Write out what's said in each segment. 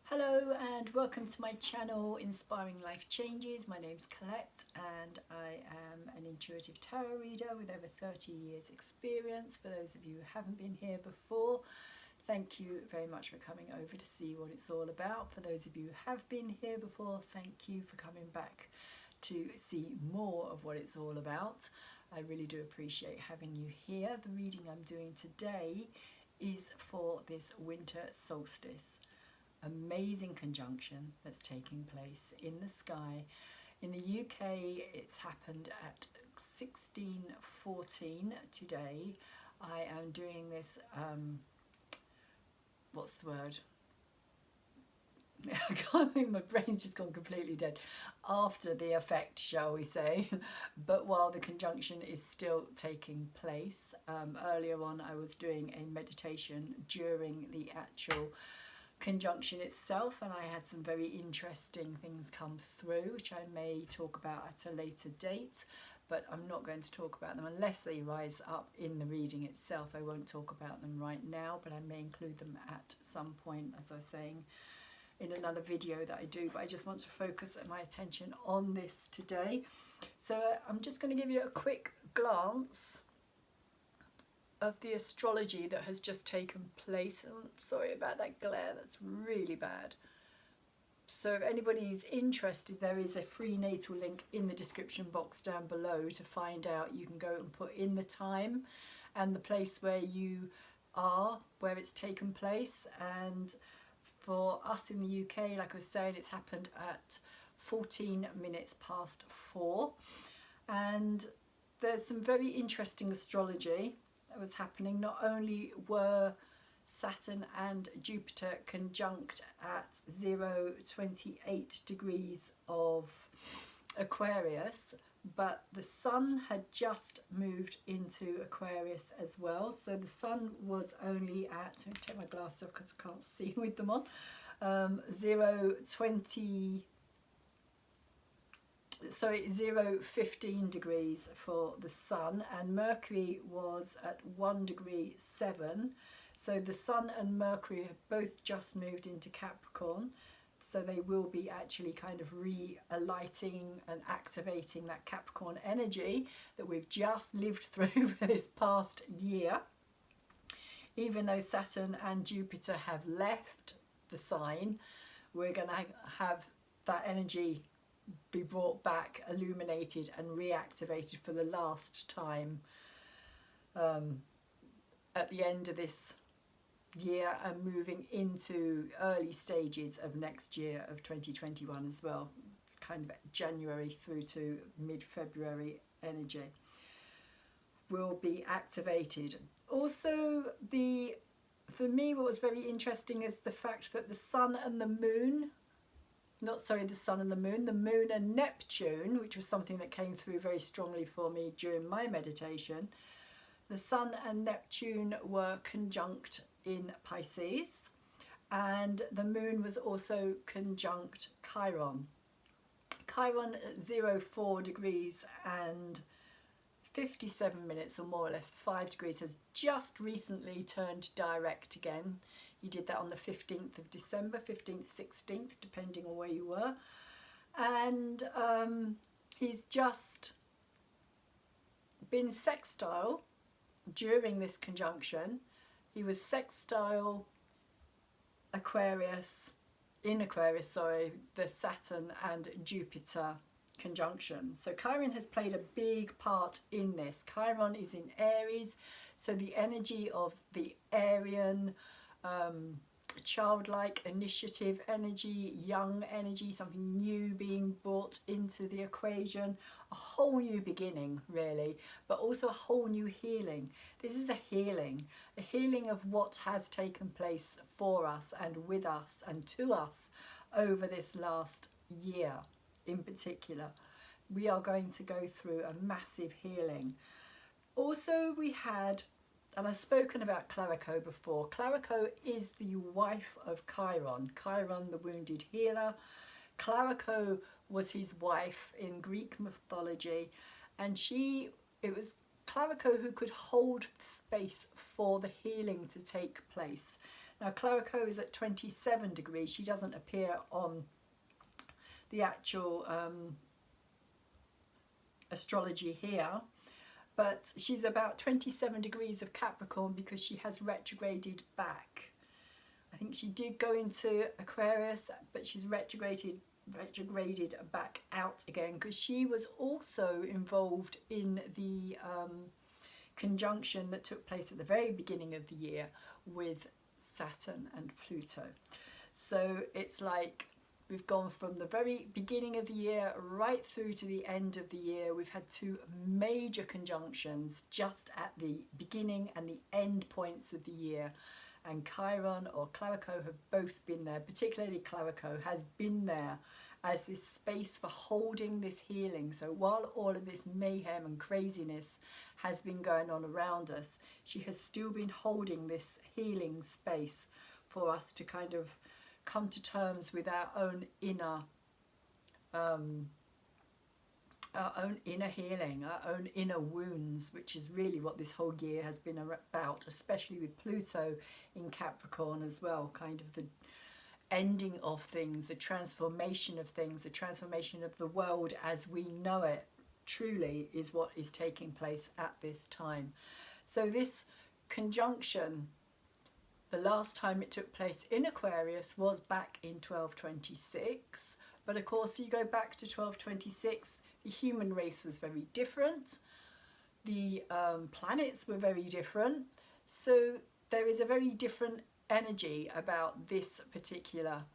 Hello and welcome to my channel Inspiring Life Changes. My name's Colette and I am an intuitive tarot reader with over 30 years experience. For those of you who haven't been here before, thank you very much for coming over to see what it's all about. For those of you who have been here before, thank you for coming back to see more of what it's all about. I really do appreciate having you here. The reading I'm doing today is for this winter solstice. Amazing conjunction that's taking place in the sky. In the UK it's happened at 16:14 today. I am doing this what's the word? I can't think, my brain's just gone completely dead. After the effect, shall we say, but while the conjunction is still taking place. Earlier on I was doing a meditation during the actual conjunction itself, and I had some very interesting things come through which I may talk about at a later date, but I'm not going to talk about them unless they rise up in the reading itself. I won't talk about them right now, but I may include them at some point, as I was saying, in another video that I do. But I just want to focus my attention on this today. So I'm just going to give you a quick glance of the astrology that has just taken place. I'm sorry about that glare, that's really bad. So if anybody's interested, there is a free natal link in the description box down below to find out. You can go and put in the time and the place where you are, where it's taken place. And for us in the UK, like I was saying, it's happened at 14 minutes past 4. And there's some very interesting astrology that was happening. Not only were Saturn and Jupiter conjunct at 0.28 degrees of Aquarius, but the Sun had just moved into Aquarius as well. So the Sun was only at, let me take my glasses off because I can't see with them on, 0.15 degrees for the Sun, and Mercury was at 1 degree 7. So the Sun and Mercury have both just moved into Capricorn, so they will be actually kind of re-alighting and activating that Capricorn energy that we've just lived through for this past year. Even though Saturn and Jupiter have left the sign, we're going to have that energy be brought back, illuminated and reactivated for the last time at the end of this year, and moving into early stages of next year of 2021 as well. It's kind of January through to mid-February energy will be activated. Also, for me what was very interesting is the fact that the Sun and the Moon, the Moon and Neptune, which was something that came through very strongly for me during my meditation. The Sun and Neptune were conjunct in Pisces, and the Moon was also conjunct Chiron. Chiron at 0.4 degrees and 57 minutes, or more or less 5 degrees, has just recently turned direct again. He did that on the 15th of December, 15th, 16th, depending on where you were. And he's just been sextile during this conjunction. He was sextile in Aquarius, the Saturn and Jupiter conjunction. So Chiron has played a big part in this. Chiron is in Aries, so the energy of the Aryan, childlike initiative energy, young energy, something new being brought into the equation, a whole new beginning really, but also a whole new healing. This is a healing of what has taken place for us and with us and to us over this last year in particular. We are going to go through a massive healing. Also, we had, and I've spoken about Clerico before. Clerico is the wife of Chiron. Chiron, the wounded healer. Clerico was his wife in Greek mythology, and it was Clerico who could hold the space for the healing to take place. Now Clarico is at 27 degrees. She doesn't appear on the actual astrology here, but she's about 27 degrees of Capricorn because she has retrograded back. I think she did go into Aquarius, but she's retrograded back out again because she was also involved in the conjunction that took place at the very beginning of the year with Saturn and Pluto. So it's like we've gone from the very beginning of the year right through to the end of the year. We've had two major conjunctions just at the beginning and the end points of the year. And Chiron or Clarico have both been there, particularly Clarico has been there as this space for holding this healing. So while all of this mayhem and craziness has been going on around us, she has still been holding this healing space for us to kind of come to terms with our own inner healing, our own inner wounds, which is really what this whole year has been about, especially with Pluto in Capricorn as well, kind of the ending of things, the transformation of things, the transformation of the world as we know it truly is what is taking place at this time. So this conjunction, the last time it took place in Aquarius was back in 1226, but of course you go back to 1226, the human race was very different, the planets were very different, so there is a very different energy about this particular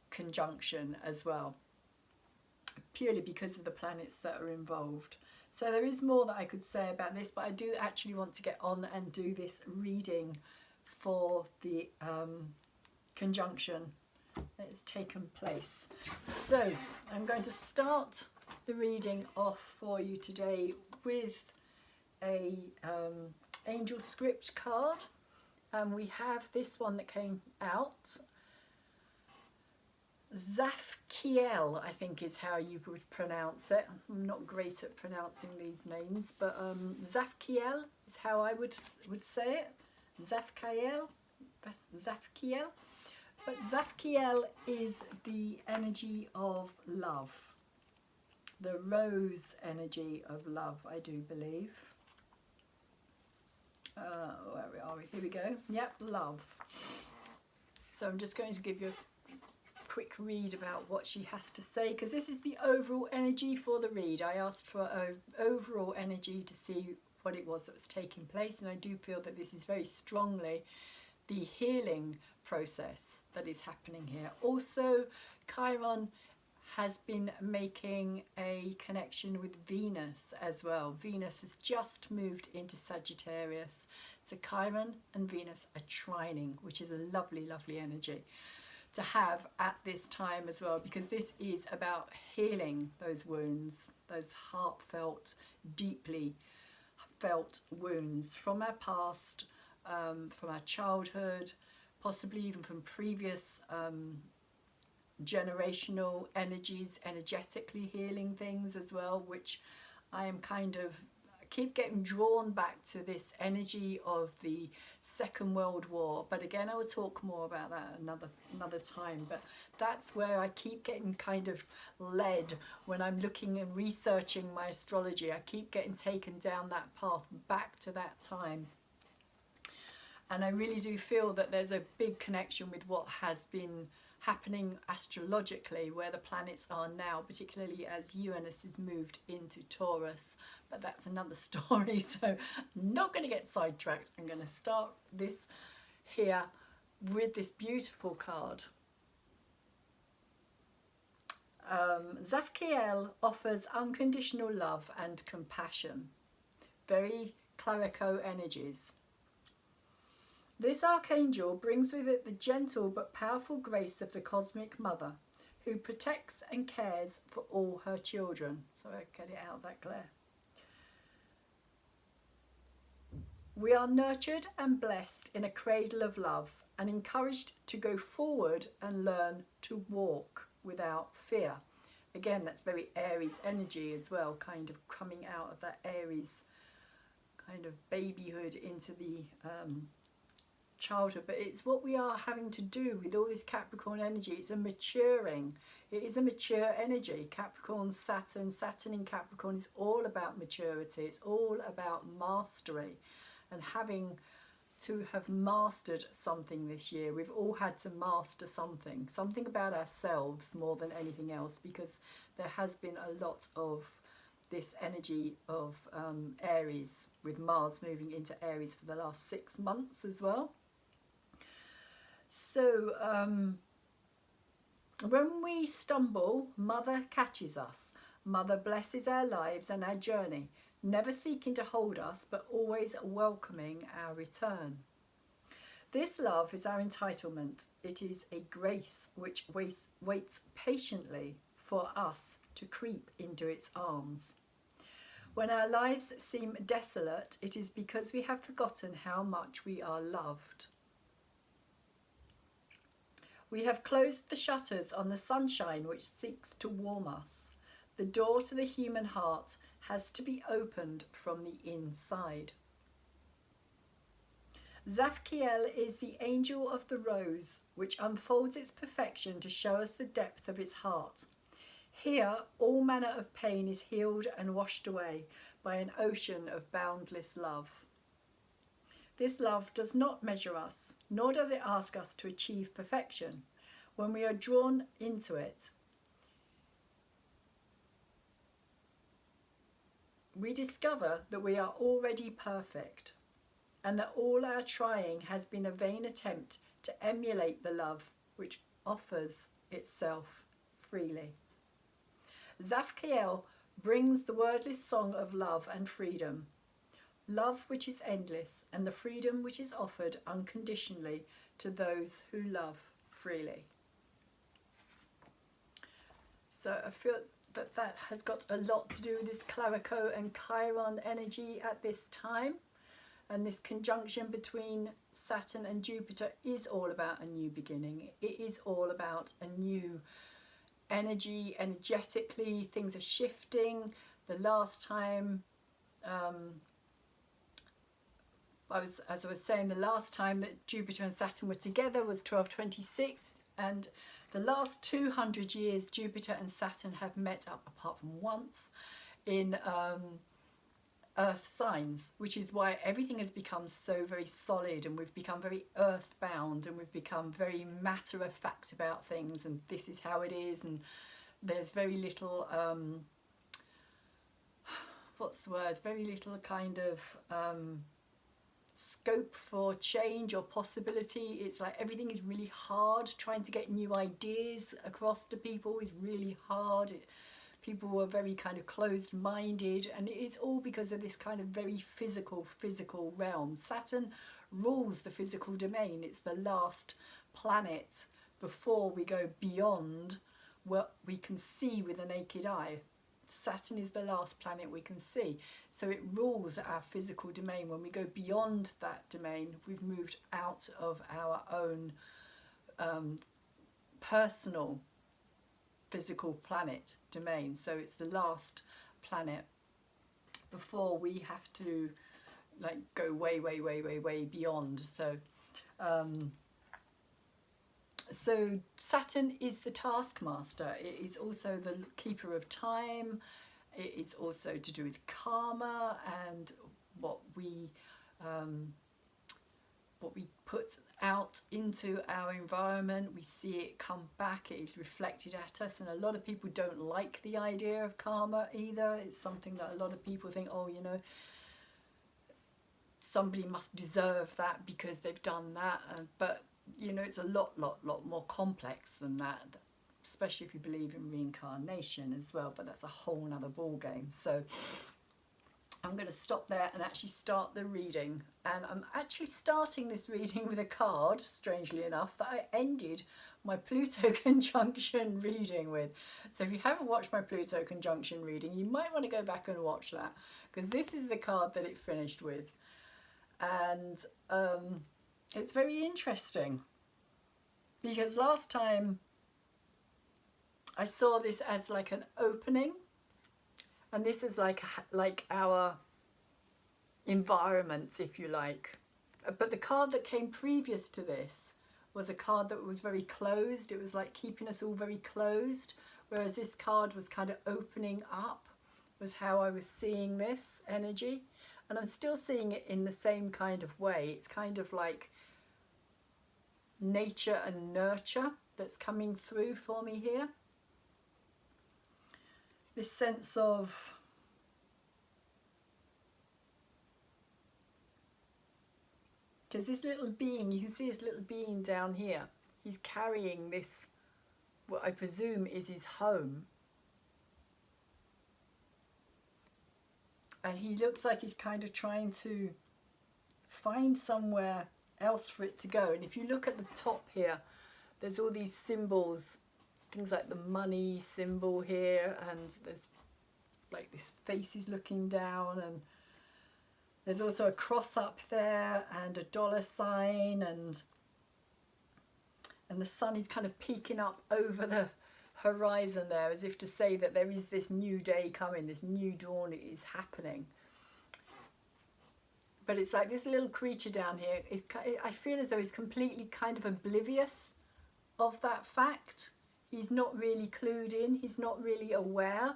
conjunction as well, purely because of the planets that are involved. So there is more that I could say about this, but I do actually want to get on and do this reading for the conjunction that has taken place. So I'm going to start the reading off for you today with a angel script card, and we have this one that came out. Zafkiel, I think is how you would pronounce it. I'm not great at pronouncing these names, but Zafkiel is how I would say it. Zafkiel, Zafkiel. But Zafkiel is the energy of love, the rose energy of love, I do believe. Where are we? Here we go. Yep, love. So I'm just going to give you a quick read about what she has to say, because this is the overall energy for the read. I asked for an overall energy to see what it was that was taking place, and I do feel that this is very strongly the healing process that is happening here. Also, Chiron has been making a connection with Venus as well. Venus has just moved into Sagittarius, so Chiron and Venus are trining, which is a lovely, lovely energy to have at this time as well, because this is about healing those wounds, those heartfelt, deeply felt wounds from our past, from our childhood, possibly even from previous generational energies, energetically healing things as well, which I am kind of keep getting drawn back to this energy of the Second World War. But again, I will talk more about that another time, but that's where I keep getting kind of led when I'm looking and researching my astrology. I keep getting taken down that path back to that time. And I really do feel that there's a big connection with what has been happening astrologically, where the planets are now, particularly as Uranus has moved into Taurus. But that's another story, so I'm not going to get sidetracked. I'm going to start this here with this beautiful card. Zafkiel offers unconditional love and compassion. Very Clarico energies. This archangel brings with it the gentle but powerful grace of the cosmic mother, who protects and cares for all her children. Sorry, I get it out of that glare. We are nurtured and blessed in a cradle of love, and encouraged to go forward and learn to walk without fear. Again, that's very Aries energy as well, kind of coming out of that Aries kind of babyhood into the childhood, but it's what we are having to do with all this Capricorn energy. It's a maturing. It is a mature energy. Capricorn, Saturn in Capricorn is all about maturity. It's all about mastery and having to have mastered something this year. We've all had to master something about ourselves more than anything else, because there has been a lot of this energy of Aries, with Mars moving into Aries for the last 6 months as well. So when we stumble, Mother catches us. Mother blesses our lives and our journey, never seeking to hold us, but always welcoming our return. This love is our entitlement. It is a grace which waits patiently for us to creep into its arms. When our lives seem desolate, it is because we have forgotten how much we are loved. We have closed the shutters on the sunshine which seeks to warm us. The door to the human heart has to be opened from the inside. Zafkiel is the angel of the rose, which unfolds its perfection to show us the depth of its heart. Here, all manner of pain is healed and washed away by an ocean of boundless love. This love does not measure us, nor does it ask us to achieve perfection. When we are drawn into it, we discover that we are already perfect, and that all our trying has been a vain attempt to emulate the love which offers itself freely. Zafkiel brings the wordless song of love and freedom, love which is endless, and the freedom which is offered unconditionally to those who love freely. So I feel that has got a lot to do with this Clariko and Chiron energy at this time. And this conjunction between Saturn and Jupiter is all about a new beginning. It is all about a new energy. Energetically, things are shifting. The last time, as I was saying, the last time that Jupiter and Saturn were together was 1226, and the last 200 years Jupiter and Saturn have met up, apart from once, in earth signs, which is why everything has become so very solid, and we've become very earthbound, and we've become very matter of fact about things, and this is how it is, and there's very little very little kind of scope for change or possibility. It's like everything is really hard. Trying to get new ideas across to people is really hard. People were very kind of closed-minded, and it is all because of this kind of very physical realm. Saturn rules the physical domain. It's the last planet before we go beyond what we can see with the naked eye. Saturn is the last planet we can see. So it rules our physical domain. When we go beyond that domain, we've moved out of our own personal physical planet domain. So it's the last planet before we have to like go way beyond. So so Saturn is the taskmaster. It is also the keeper of time. It is also to do with karma and what we put out into our environment. We see it come back. It is reflected at us, and a lot of people don't like the idea of karma either. It's something that a lot of people think, oh, you know, somebody must deserve that because they've done that, but you know, it's a lot more complex than that, especially if you believe in reincarnation as well, but that's a whole nother ball game. So I'm going to stop there and actually start the reading, and I'm actually starting this reading with a card, strangely enough, that I ended my Pluto conjunction reading with. So if you haven't watched my Pluto conjunction reading, you might want to go back and watch that, because this is the card that it finished with. And it's very interesting, because last time I saw this as like an opening, and this is like our environments, if you like. But the card that came previous to this was a card that was very closed. It was like keeping us all very closed, whereas this card was kind of opening up, was how I was seeing this energy. And I'm still seeing it in the same kind of way. It's kind of like nature and nurture that's coming through for me here. This sense of because this little being, you can see this little being down here, he's carrying this, what I presume is his home. And he looks like he's kind of trying to find somewhere else for it to go. And if you look at the top here, there's all these symbols, things like the money symbol here, and there's like this face is looking down, and there's also a cross up there and a dollar sign, and the sun is kind of peeking up over the horizon there, as if to say that there is this new day coming, this new dawn is happening. But it's like this little creature down here is, I feel as though he's completely kind of oblivious of that fact. He's not really clued in, he's not really aware.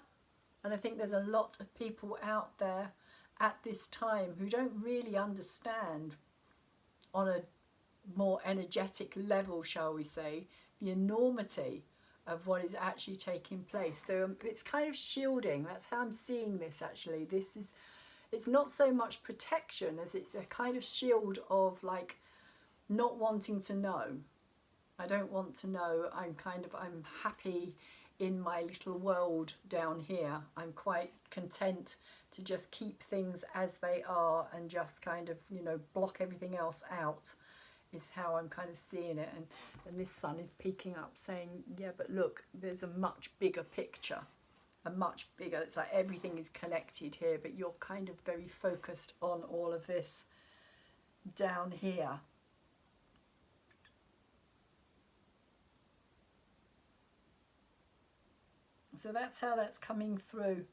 And I think there's a lot of people out there at this time who don't really understand on a more energetic level, shall we say, the enormity of what is actually taking place. So it's kind of shielding. That's how I'm seeing this actually. It's not so much protection as it's a kind of shield of like not wanting to know. I don't want to know. I'm happy in my little world down here. I'm quite content to just keep things as they are and just kind of, you know, block everything else out, is how I'm kind of seeing it. And this sun is peeking up saying, yeah, but look, there's a much bigger picture, a much bigger, it's like everything is connected here, but you're kind of very focused on all of this down here. So that's how that's coming through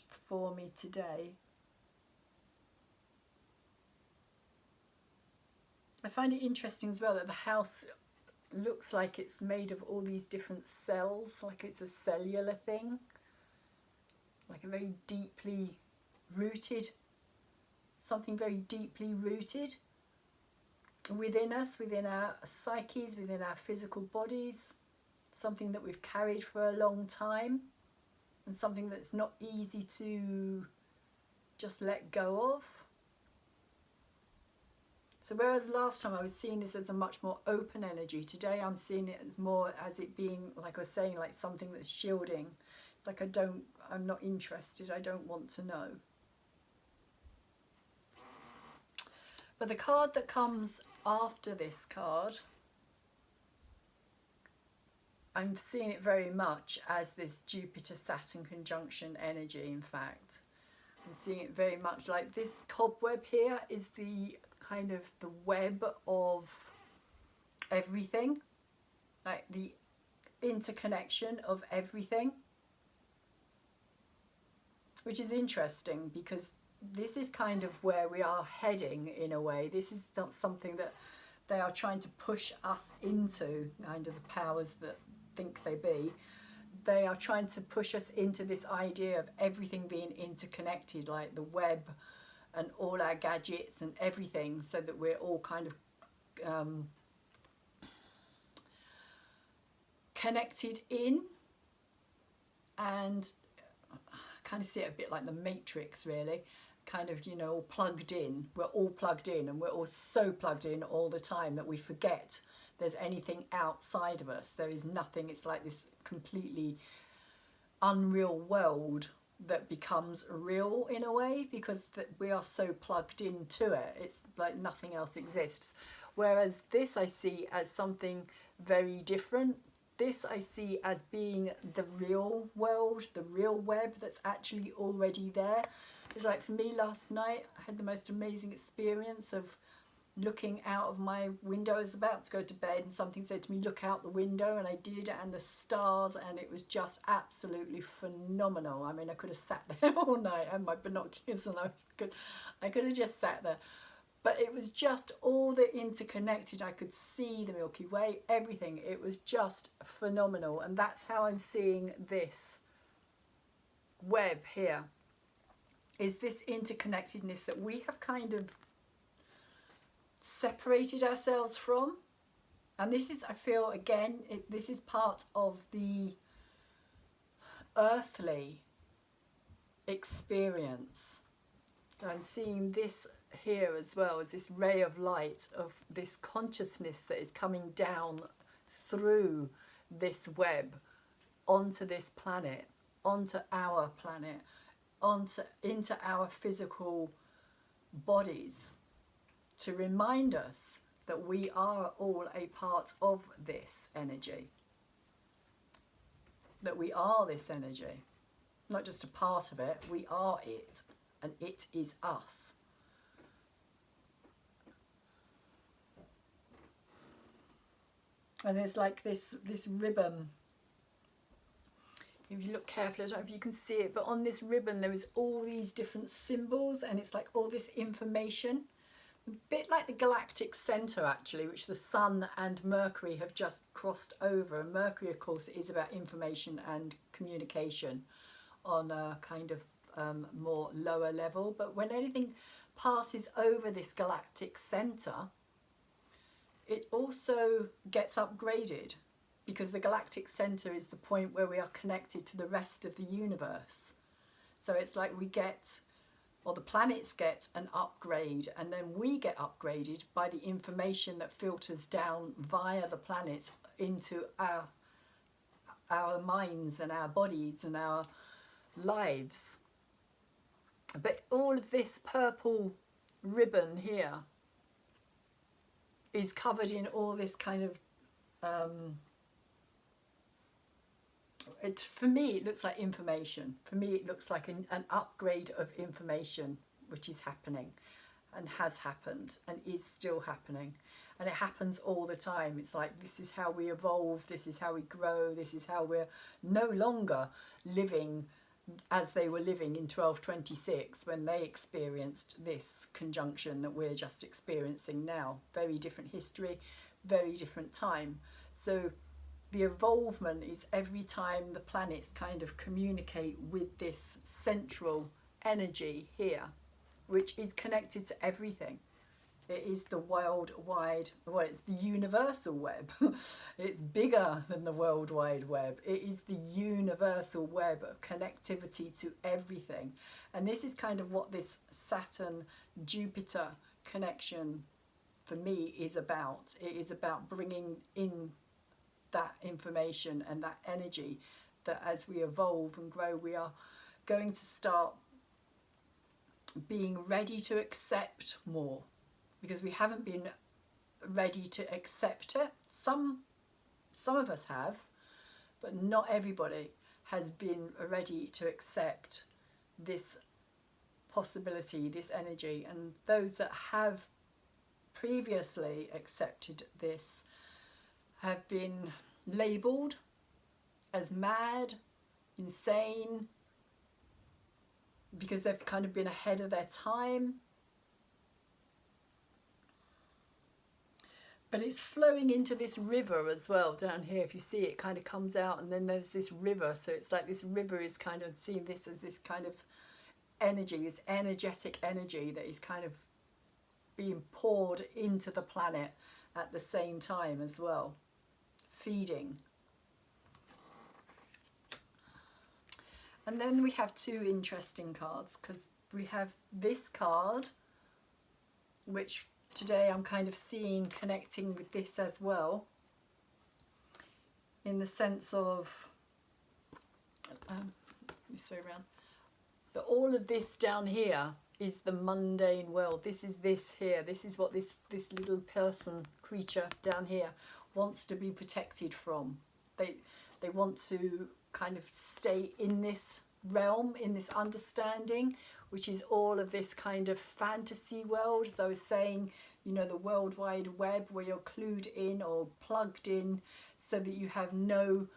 for me today. I find it interesting as well that the house looks like it's made of all these different cells, like it's a cellular thing, like a very deeply rooted, something very deeply rooted within us, within our psyches, within our physical bodies, something that we've carried for a long time, and something that's not easy to just let go of. So whereas last time I was seeing this as a much more open energy, today I'm seeing it as more as it being, like I was saying, like something that's shielding. It's like I'm not interested, I don't want to know. But the card that comes after this card, I'm seeing it very much as this Jupiter-Saturn conjunction energy, in fact. I'm seeing it very much like this cobweb here is the kind of the web of everything, like the interconnection of everything, which is interesting because this is kind of where we are heading in a way. This is not something that they are trying to push us into, kind of the powers that think they be. They are trying to push us into this idea of everything being interconnected, like the web and all our gadgets and everything, so that we're all kind of connected in, and I kind of see it a bit like the Matrix, really, kind of, you know, all plugged in. We're all plugged in, and we're all so plugged in all the time that we forget there's anything outside of us. There is nothing. It's like this completely unreal world that becomes real in a way, because we are so plugged into it. It's like nothing else exists. Whereas this I see as something very different. This I see as being the real world, the real web that's actually already there. It's like, for me last night, I had the most amazing experience of looking out of my window. I was about to go to bed and something said to me, look out the window, and I did, and the stars, and it was just absolutely phenomenal. I mean, I could have sat there all night. I had my binoculars and I could have just sat there. But it was just all the interconnected. I could see the Milky Way, everything. It was just phenomenal. And that's how I'm seeing this web here, is this interconnectedness that we have kind of separated ourselves from. And this is, I feel, again, this is part of the earthly experience. I'm seeing this here as well as this ray of light of this consciousness that is coming down through this web onto this planet, onto our planet, into our physical bodies, to remind us that we are all a part of this energy, that we are this energy, not just a part of it, we are it, and it is us. And there's like this ribbon. If you look carefully, I don't know if you can see it, but on this ribbon there is all these different symbols, and it's like all this information. A bit like the galactic centre, actually, which the Sun and Mercury have just crossed over. And Mercury, of course, is about information and communication on a kind of more lower level. But when anything passes over this galactic centre, it also gets upgraded, because the galactic centre is the point where we are connected to the rest of the universe. So it's like we get, or the planets get an upgrade, and then we get upgraded by the information that filters down via the planets into our minds and our bodies and our lives. But all of this purple ribbon here is covered in all this kind of for me it looks like information. For me it looks like an upgrade of information which is happening and has happened and is still happening, and it happens all the time. It's like this is how we evolve, this is how we grow, this is how we're no longer living as they were living in 1226 when they experienced this conjunction that we're just experiencing now. Very different history, very different time. So the evolvement is every time the planets kind of communicate with this central energy here, which is connected to everything. It is the worldwide, well, it's the universal web. It's bigger than the World Wide Web. It is the universal web of connectivity to everything. And this is kind of what this Saturn Jupiter connection for me is about. It is about bringing in that information and that energy that as we evolve and grow, we are going to start being ready to accept more, because we haven't been ready to accept it. Some of us have, but not everybody has been ready to accept this possibility, this energy. And those that have previously accepted this have been labelled as mad, insane, because they've kind of been ahead of their time. But it's flowing into this river as well down here. If you see, it kind of comes out and then there's this river. So it's like this river is kind of seeing this as this kind of energy, this energetic energy that is kind of being poured into the planet at the same time as well, feeding. And then we have two interesting cards, because we have this card, which today I'm kind of seeing connecting with this as well, in the sense of this way around, that all of this down here is the mundane world. This is this here. This is what this little person, creature down here wants to be protected from. They want to kind of stay in this realm, in this understanding, which is all of this kind of fantasy world, as I was saying, you know, the World Wide Web, where you're clued in or plugged in so that you have no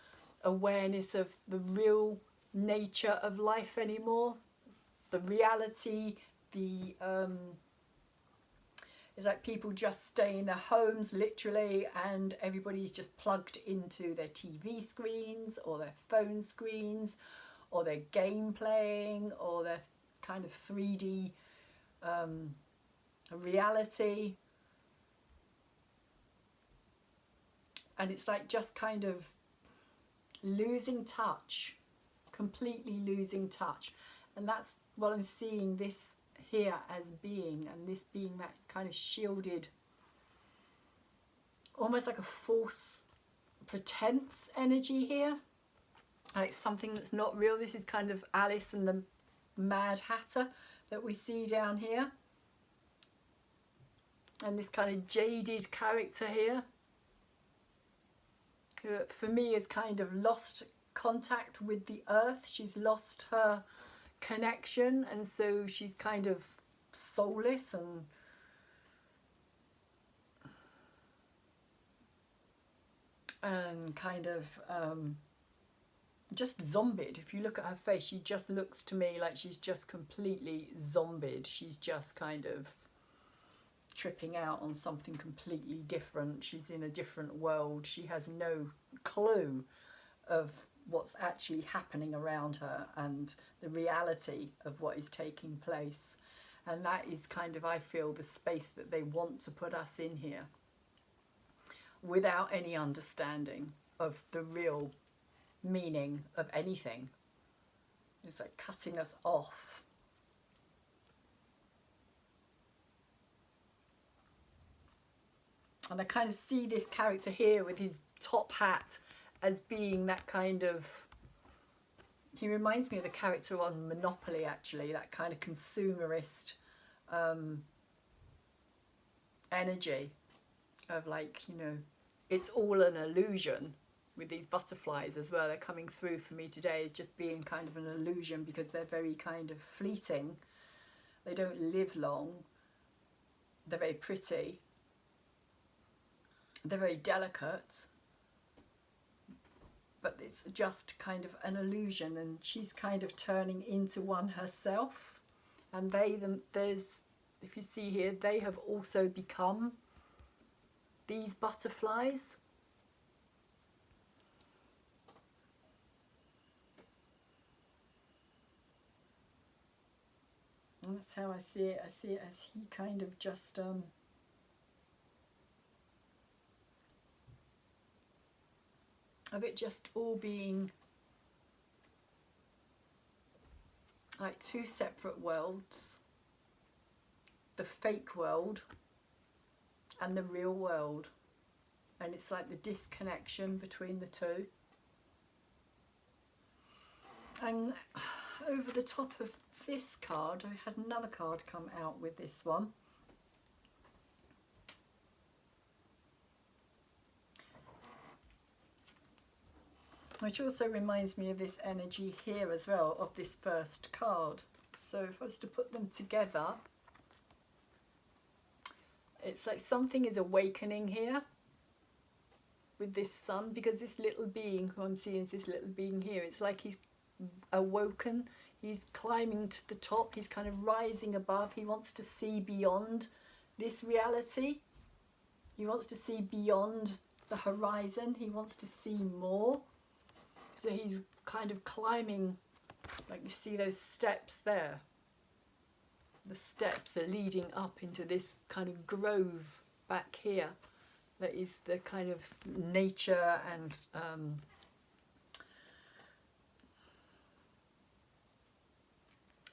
awareness of the real nature of life anymore, the reality, the It's like people just stay in their homes literally, and everybody's just plugged into their TV screens or their phone screens or their game playing or their kind of 3D reality. And it's like just kind of losing touch, completely losing touch. And that's what I'm seeing this here as being, and this being that kind of shielded, almost like a false pretense energy here, like something that's not real. This is kind of Alice and the Mad Hatter that we see down here, and this kind of jaded character here, who for me has kind of lost contact with the earth. She's lost her connection, and so she's kind of soulless and kind of just zombied. If you look at her face, she just looks to me like she's just completely zombied. She's just kind of tripping out on something completely different. She's in a different world. She has no clue of what's actually happening around her and the reality of what is taking place. And that is kind of, I feel, the space that they want to put us in here, without any understanding of the real meaning of anything. It's like cutting us off. And I kind of see this character here with his top hat as being that kind of, he reminds me of the character on Monopoly, actually, that kind of consumerist energy of, like, you know, it's all an illusion. With these butterflies as well, they're coming through for me today as just being kind of an illusion, because they're very kind of fleeting. They don't live long. They're very pretty. They're very delicate. But it's just kind of an illusion, and she's kind of turning into one herself. And there's, if you see here, they have also become these butterflies. And that's how I see it. I see it as he kind of just of it just all being like two separate worlds, the fake world and the real world, and it's like the disconnection between the two. And over the top of this card, I had another card come out with this one. Which also reminds me of this energy here as well, of this first card. So if I was to put them together, it's like something is awakening here with this sun, because this little being who I'm seeing is this little being here. It's like he's awoken. He's climbing to the top. He's kind of rising above. He wants to see beyond this reality. He wants to see beyond the horizon. He wants to see more. So he's kind of climbing, like you see those steps there. The steps are leading up into this kind of grove back here that is the kind of nature and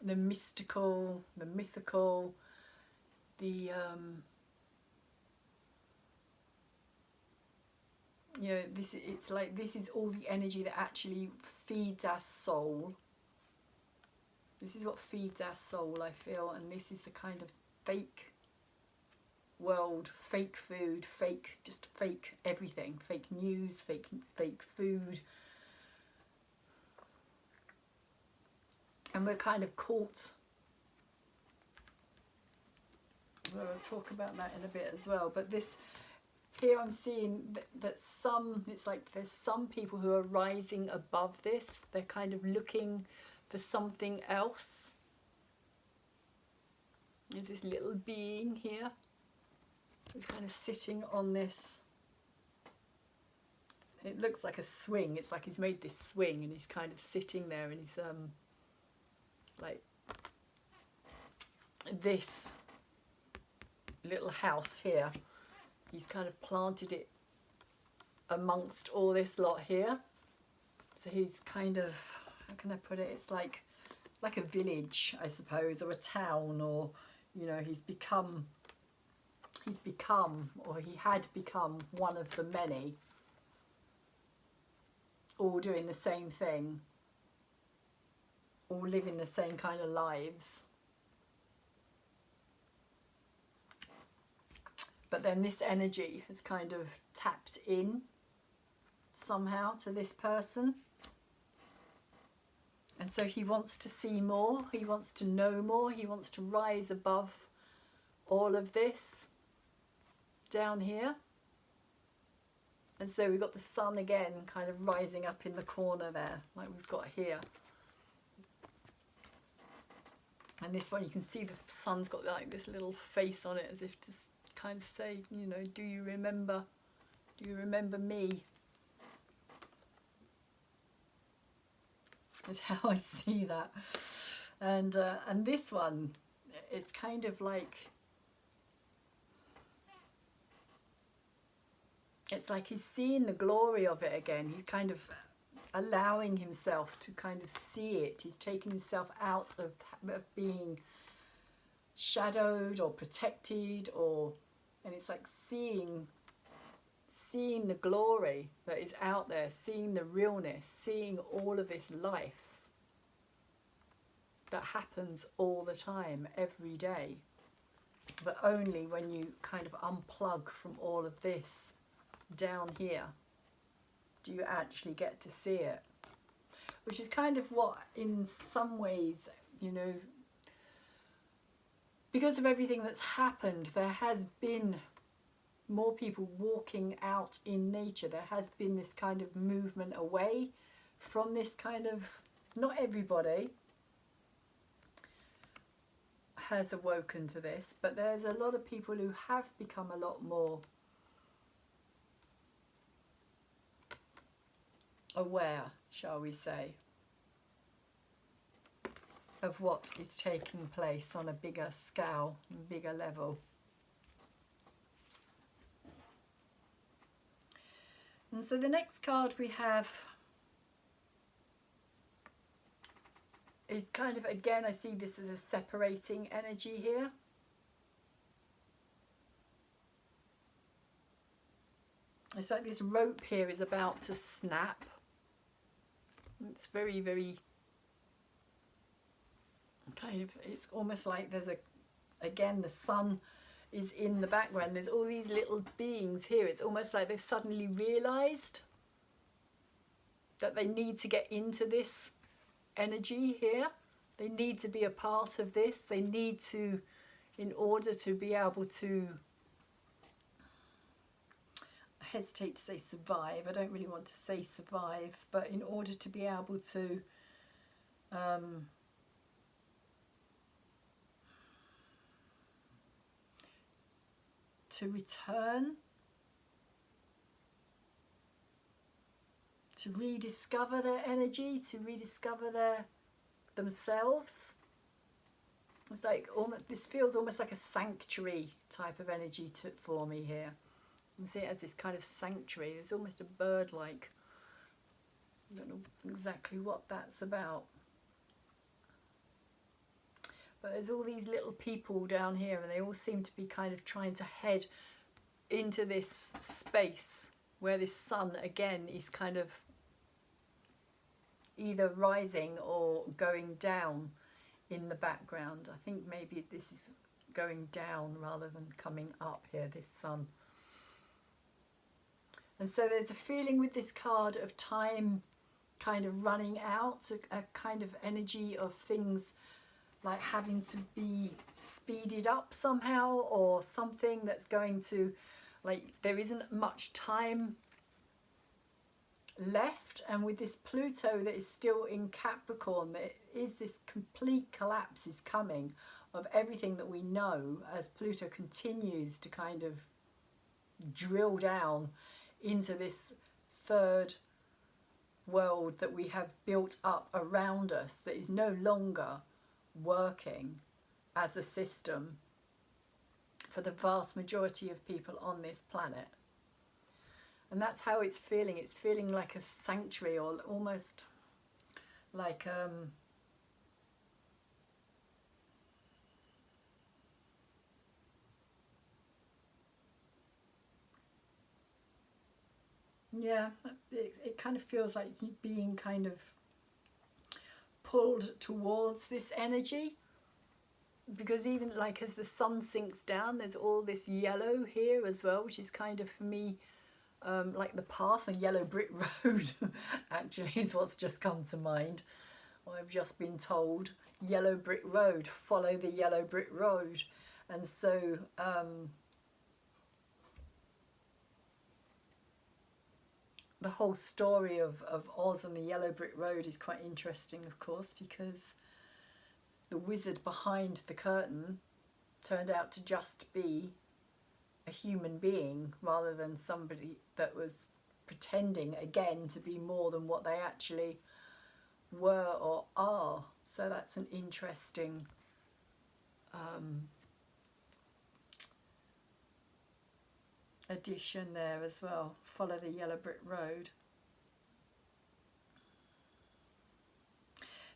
the mystical, the mythical, the you know, it's like this is all the energy that actually feeds our soul. This is what feeds our soul, I feel, and this is the kind of fake world, fake food, fake, just fake everything, fake news, fake food. And we're kind of caught. We'll talk about that in a bit as well. But this, here I'm seeing that some, it's like there's some people who are rising above this. They're kind of looking for something else. There's this little being here We're kind of sitting on this. It looks like a swing. It's like he's made this swing and he's kind of sitting there, and he's like this little house here. He's kind of planted it amongst all this lot here. So he's kind of, how can I put it? It's like a village, I suppose, or a town, or, you know, he's become, or he had become one of the many, all doing the same thing, all living the same kind of lives. But then this energy has kind of tapped in somehow to this person. And so he wants to see more, he wants to know more, he wants to rise above all of this down here. And so we've got the sun again kind of rising up in the corner there, like we've got here. And this one, you can see the sun's got like this little face on it, as if to kind of say, you know, do you remember me? Is how I see that. And this one, it's kind of like, it's like he's seeing the glory of it again. He's kind of allowing himself to kind of see it. He's taking himself out of being shadowed or protected, and it's like seeing the glory that is out there, seeing the realness, seeing all of this life that happens all the time, every day. But only when you kind of unplug from all of this down here do you actually get to see it. Which is kind of what, in some ways, you know, because of everything that's happened, there has been more people walking out in nature. There has been this kind of movement away from this kind of, not everybody has awoken to this, but there's a lot of people who have become a lot more aware, shall we say, of what is taking place on a bigger scale, bigger level. And so the next card we have is kind of, again, I see this as a separating energy here. It's like this rope here is about to snap. It's very, very kind of, it's almost like there's a, again, the sun is in the background. There's all these little beings here. It's almost like they suddenly realized that they need to get into this energy here. They need to be a part of this. They need to, in order to be able to, I hesitate to say survive. I don't really want to say survive, but in order to be able to return, to rediscover their energy, to rediscover themselves. It's like almost, this feels almost like a sanctuary type of energy for me here. You see it as this kind of sanctuary. There's almost a bird-like. I don't know exactly what that's about. But there's all these little people down here, and they all seem to be kind of trying to head into this space where this sun again is kind of either rising or going down in the background. I think maybe this is going down rather than coming up here, this sun. And so there's a feeling with this card of time kind of running out, a kind of energy of things like having to be speeded up somehow, or something that's going to, like, there isn't much time left. And with this Pluto that is still in Capricorn, there is this complete collapse is coming of everything that we know as Pluto continues to kind of drill down into this third world that we have built up around us that is no longer working as a system for the vast majority of people on this planet. And that's how it's feeling. It's feeling like a sanctuary, or almost like yeah, it kind of feels like you're being kind of pulled towards this energy, because even like as the sun sinks down, there's all this yellow here as well, which is kind of, for me, like the path, a yellow brick road actually is what's just come to mind. Or I've just been told, yellow brick road, follow the yellow brick road. And so the whole story of Oz and the yellow brick road is quite interesting, of course, because the wizard behind the curtain turned out to just be a human being, rather than somebody that was pretending again to be more than what they actually were or are. So that's an interesting addition there as well. Follow the yellow brick road.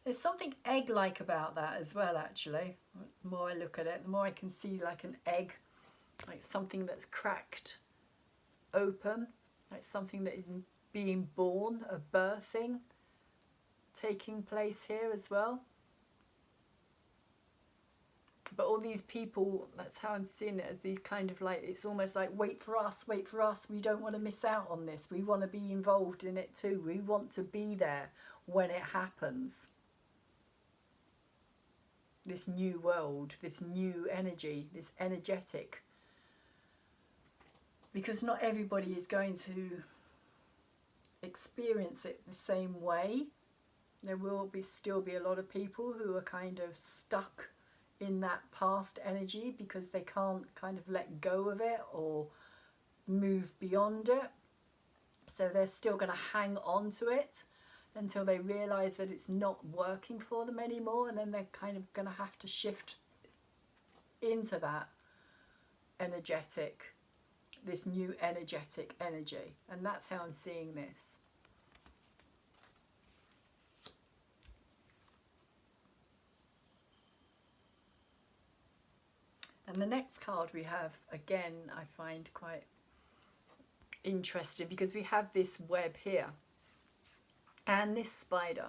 There's something egg-like about that as well, actually. The more I look at it, the more I can see like an egg, like something that's cracked open, like something that is being born, a birthing taking place here as well. But all these people, that's how I'm seeing it, as these kind of like, it's almost like, wait for us, we don't want to miss out on this, we want to be involved in it too, we want to be there when it happens. This new world, this new energy, this energetic. Because not everybody is going to experience it the same way. There will still be a lot of people who are kind of stuck in that past energy because they can't kind of let go of it or move beyond it. So they're still going to hang on to it until they realise that it's not working for them anymore, and then they're kind of going to have to shift into that energetic, this new energetic energy. And that's how I'm seeing this. And the next card we have, again, I find quite interesting, because we have this web here and this spider,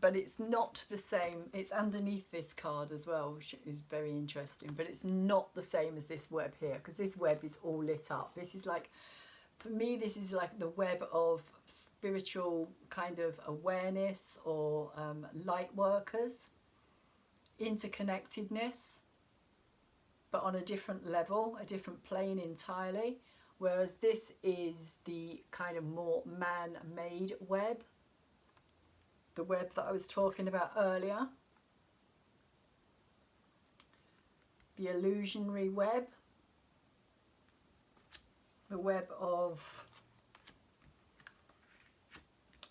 but it's not the same. It's underneath this card as well, which is very interesting, but it's not the same as this web here, because this web is all lit up. This is like, for me, this is like the web of spiritual kind of awareness, or light workers, interconnectedness, but on a different level, a different plane entirely. Whereas this is the kind of more man-made web, the web that I was talking about earlier, the illusionary web, the web of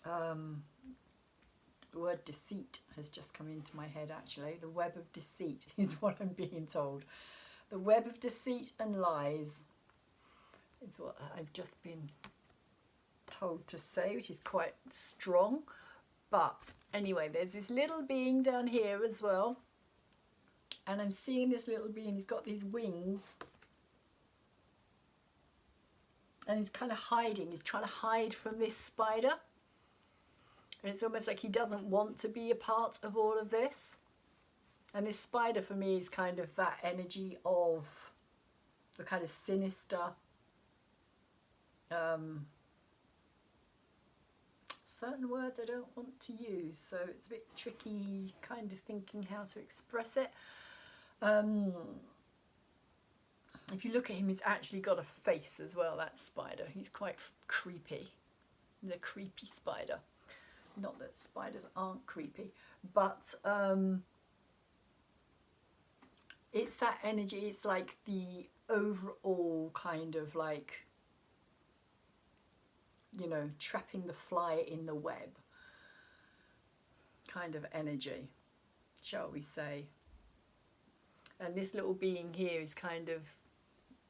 the word deceit has just come into my head, actually. The web of deceit is what I'm being told. The web of deceit and lies is what I've just been told to say, which is quite strong. But anyway, there's this little being down here as well. And I'm seeing this little being, he's got these wings. And he's kind of hiding, he's trying to hide from this spider. And it's almost like he doesn't want to be a part of all of this. And this spider for me is kind of that energy of the kind of sinister, certain words I don't want to use, so it's a bit tricky kind of thinking how to express it. If you look at him, he's actually got a face as well, that spider. He's quite creepy. He's a creepy spider. Not that spiders aren't creepy, but it's that energy. It's like the overall kind of like, you know, trapping the fly in the web kind of energy, shall we say. And this little being here is kind of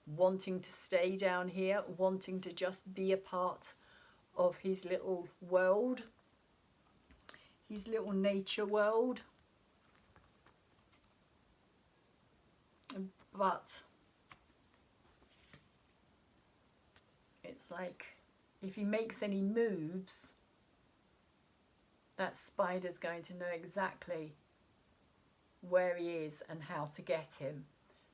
wanting to stay down here, wanting to just be a part of his little world, his little nature world. But it's like if he makes any moves, that spider's going to know exactly where he is and how to get him.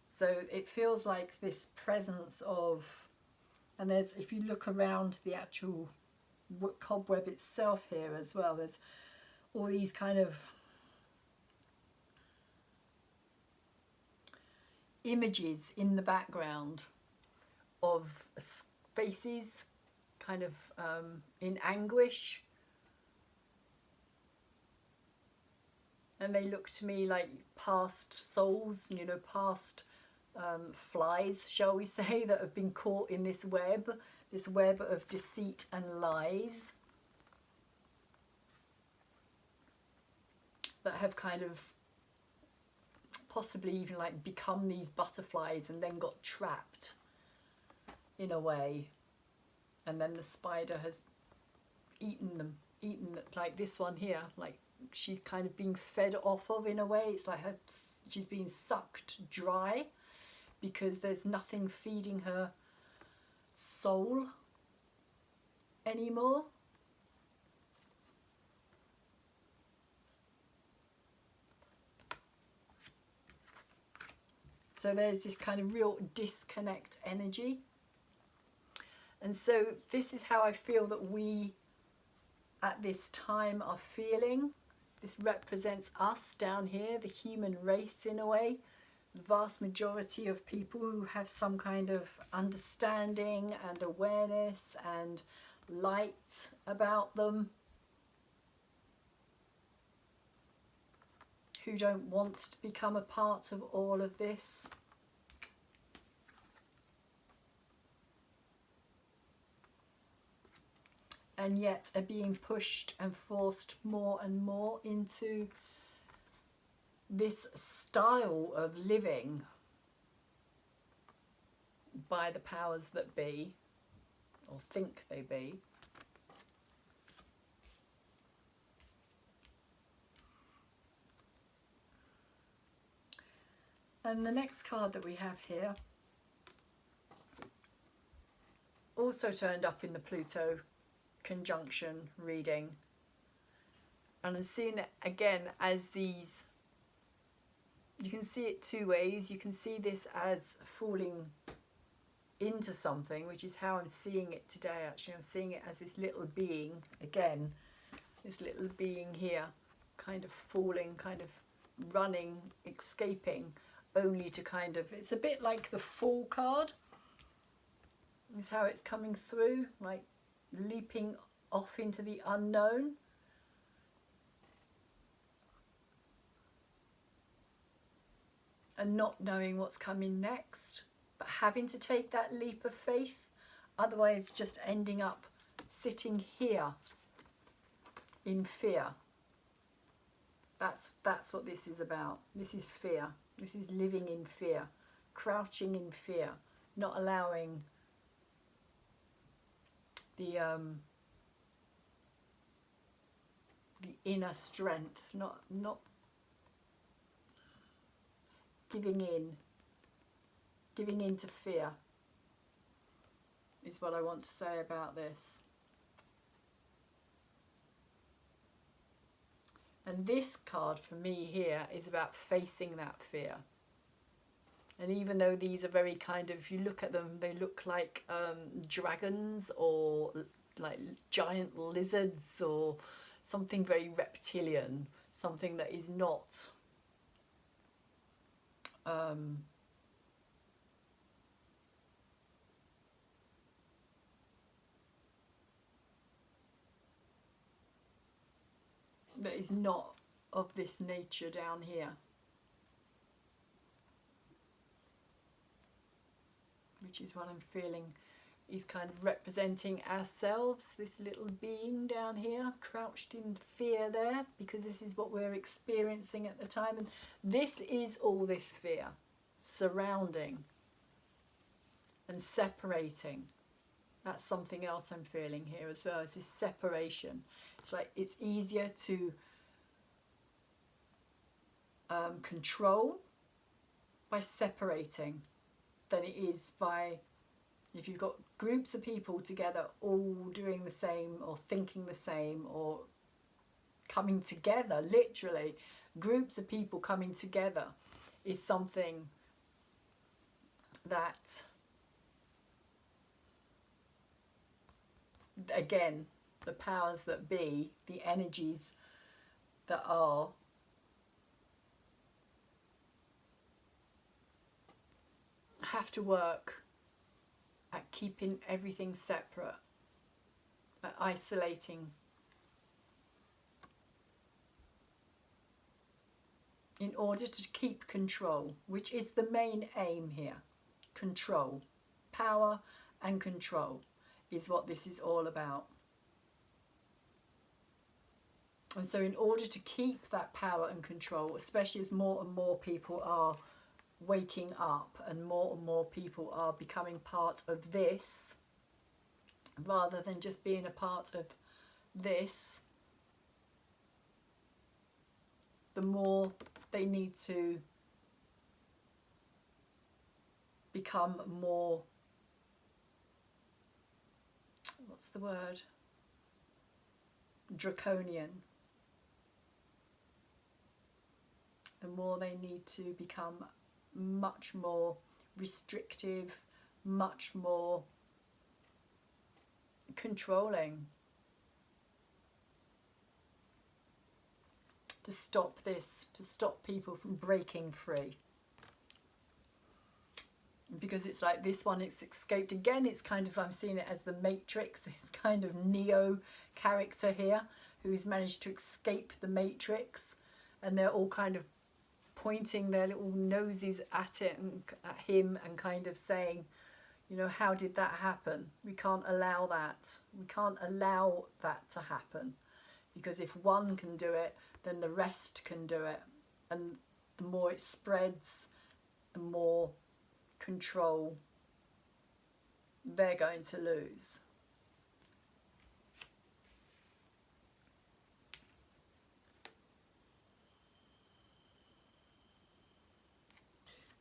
So it feels like this presence of, and there's, if you look around the actual cobweb itself here as well, there's all these kind of images in the background of faces kind of in anguish. And they look to me like past souls, you know, past flies, shall we say, that have been caught in this web of deceit and lies, that have kind of possibly even like become these butterflies and then got trapped in a way, and then the spider has eaten them, like this one here, like she's kind of being fed off of in a way. It's like she's being sucked dry because there's nothing feeding her soul anymore. So there's this kind of real disconnect energy. And so this is how I feel that we at this time are feeling. This represents us down here, the human race in a way. The vast majority of people who have some kind of understanding and awareness and light about them, who don't want to become a part of all of this. And yet are being pushed and forced more and more into this style of living by the powers that be, or think they be. And the next card that we have here also turned up in the Pluto conjunction reading, and I'm seeing it again as these, you can see it two ways. You can see this as falling into something, which is how I'm seeing it today. Actually, I'm seeing it as this little being, again, this little being here, kind of falling, kind of running, escaping, only to kind of, it's a bit like the Fool card, is how it's coming through, like leaping off into the unknown. And not knowing what's coming next, but having to take that leap of faith, otherwise just ending up sitting here in fear. That's what this is about. This is fear. This is living in fear, crouching in fear, not allowing the inner strength, not giving in to fear, is what I want to say about this. And this card for me here is about facing that fear. And even though these are very kind of, if you look at them, they look like dragons or like giant lizards or something very reptilian, something that is not that is not of this nature down here. which is what I'm feeling is kind of representing ourselves, this little being down here crouched in fear there, because this is what we're experiencing at the time. And this is all this fear surrounding and separating. That's something else I'm feeling here as well, is this separation. It's like it's easier to control by separating than it is by, if you've got groups of people together all doing the same or thinking the same or coming together, literally groups of people coming together is something that, again, the powers that be, the energies that are, have to work at keeping everything separate, at isolating, in order to keep control, which is the main aim here. Control, power and control is what this is all about. And so in order to keep that power and control, especially as more and more people are waking up and more people are becoming part of this, rather than just being a part of this, the more they need to become more, what's the word, draconian. The more they need to become much more restrictive, much more controlling, to stop this, to stop people from breaking free. Because it's like this one, it's escaped again. It's kind of, I'm seeing it as the Matrix. It's kind of Neo character here who's managed to escape the Matrix, and they're all kind of pointing their little noses at it and at him and kind of saying, you know, how did that happen? We can't allow that. We can't allow that to happen, because if one can do it, then the rest can do it. And the more it spreads, the more control they're going to lose.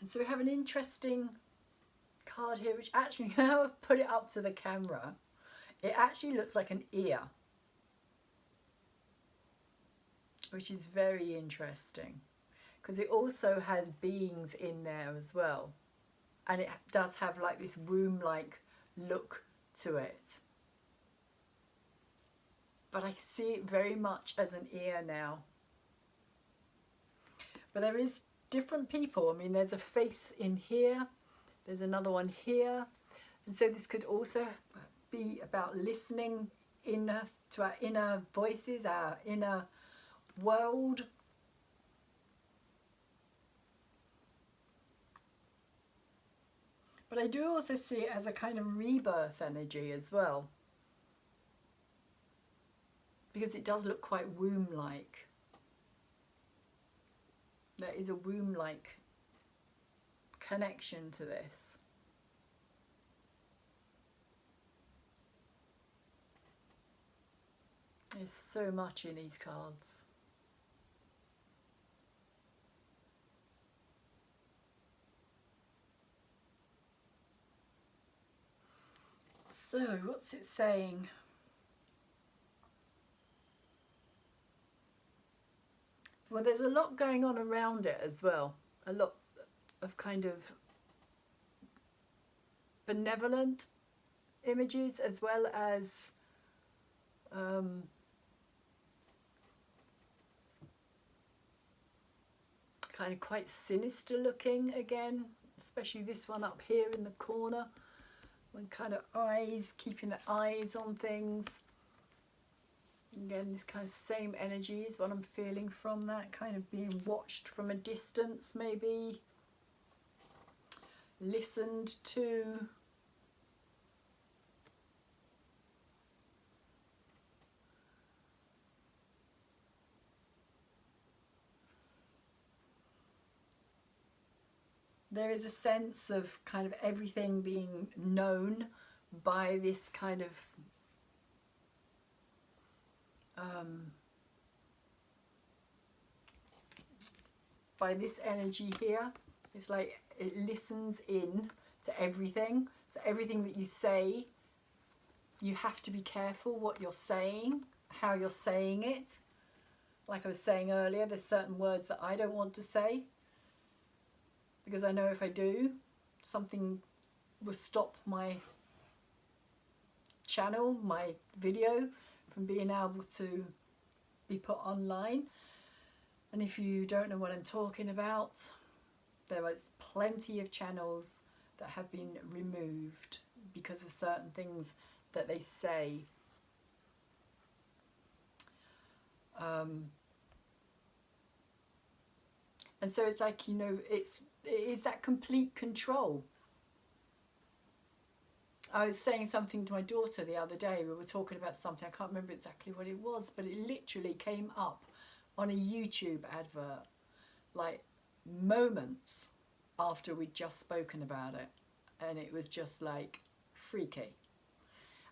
And so we have an interesting card here, which actually, now I've put it up to the camera, it actually looks like an ear, which is very interesting, because it also has beings in there as well, and it does have like this womb-like look to it, but I see it very much as an ear now. But there is different people. I mean, there's a face in here, there's another one here, and so this could also be about listening to our inner voices, our inner world. But I do also see it as a kind of rebirth energy as well, because it does look quite womb-like. There is a womb-like connection to this. There's so much in these cards. So, what's it saying? Well, there's a lot going on around it as well. A lot of kind of benevolent images, as well as kind of quite sinister looking again, especially this one up here in the corner. One kind of eyes, keeping the eyes on things. Again, this kind of same energy is what I'm feeling from that, kind of being watched from a distance maybe, listened to, There is a sense of kind of everything being known by this kind of by this energy here. It's like it listens in to everything. So everything that you say, you have to be careful what you're saying, how you're saying it. Like I was saying earlier, there's certain words that I don't want to say, because I know if I do, something will stop my channel, my video, from being able to be put online. And if you don't know what I'm talking about, there is plenty of channels that have been removed because of certain things that they say. And so it's like, you know, it is that complete control. I was saying something to my daughter the other day. We were talking about something. I can't remember exactly what it was, but it literally came up on a YouTube advert, like moments after we'd just spoken about it. And it was just like freaky.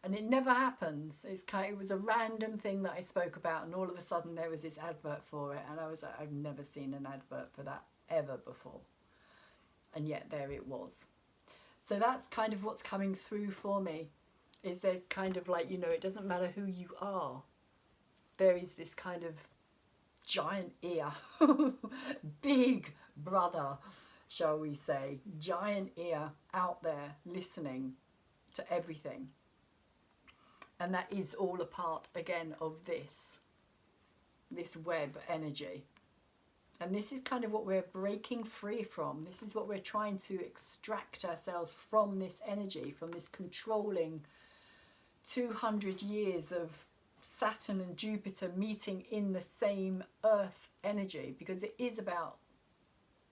And it never happens. It was a random thing that I spoke about, and all of a sudden there was this advert for it, and I was like, I've never seen an advert for that ever before. And yet there it was. So that's kind of what's coming through for me, is there's kind of like, you know, it doesn't matter who you are. There is this kind of giant ear, big brother, shall we say, giant ear out there listening to everything. And that is all a part, again, of this web energy. And this is kind of what we're breaking free from. This is what we're trying to extract ourselves from, this energy, from this controlling 200 years of Saturn and Jupiter meeting in the same Earth energy, because it is about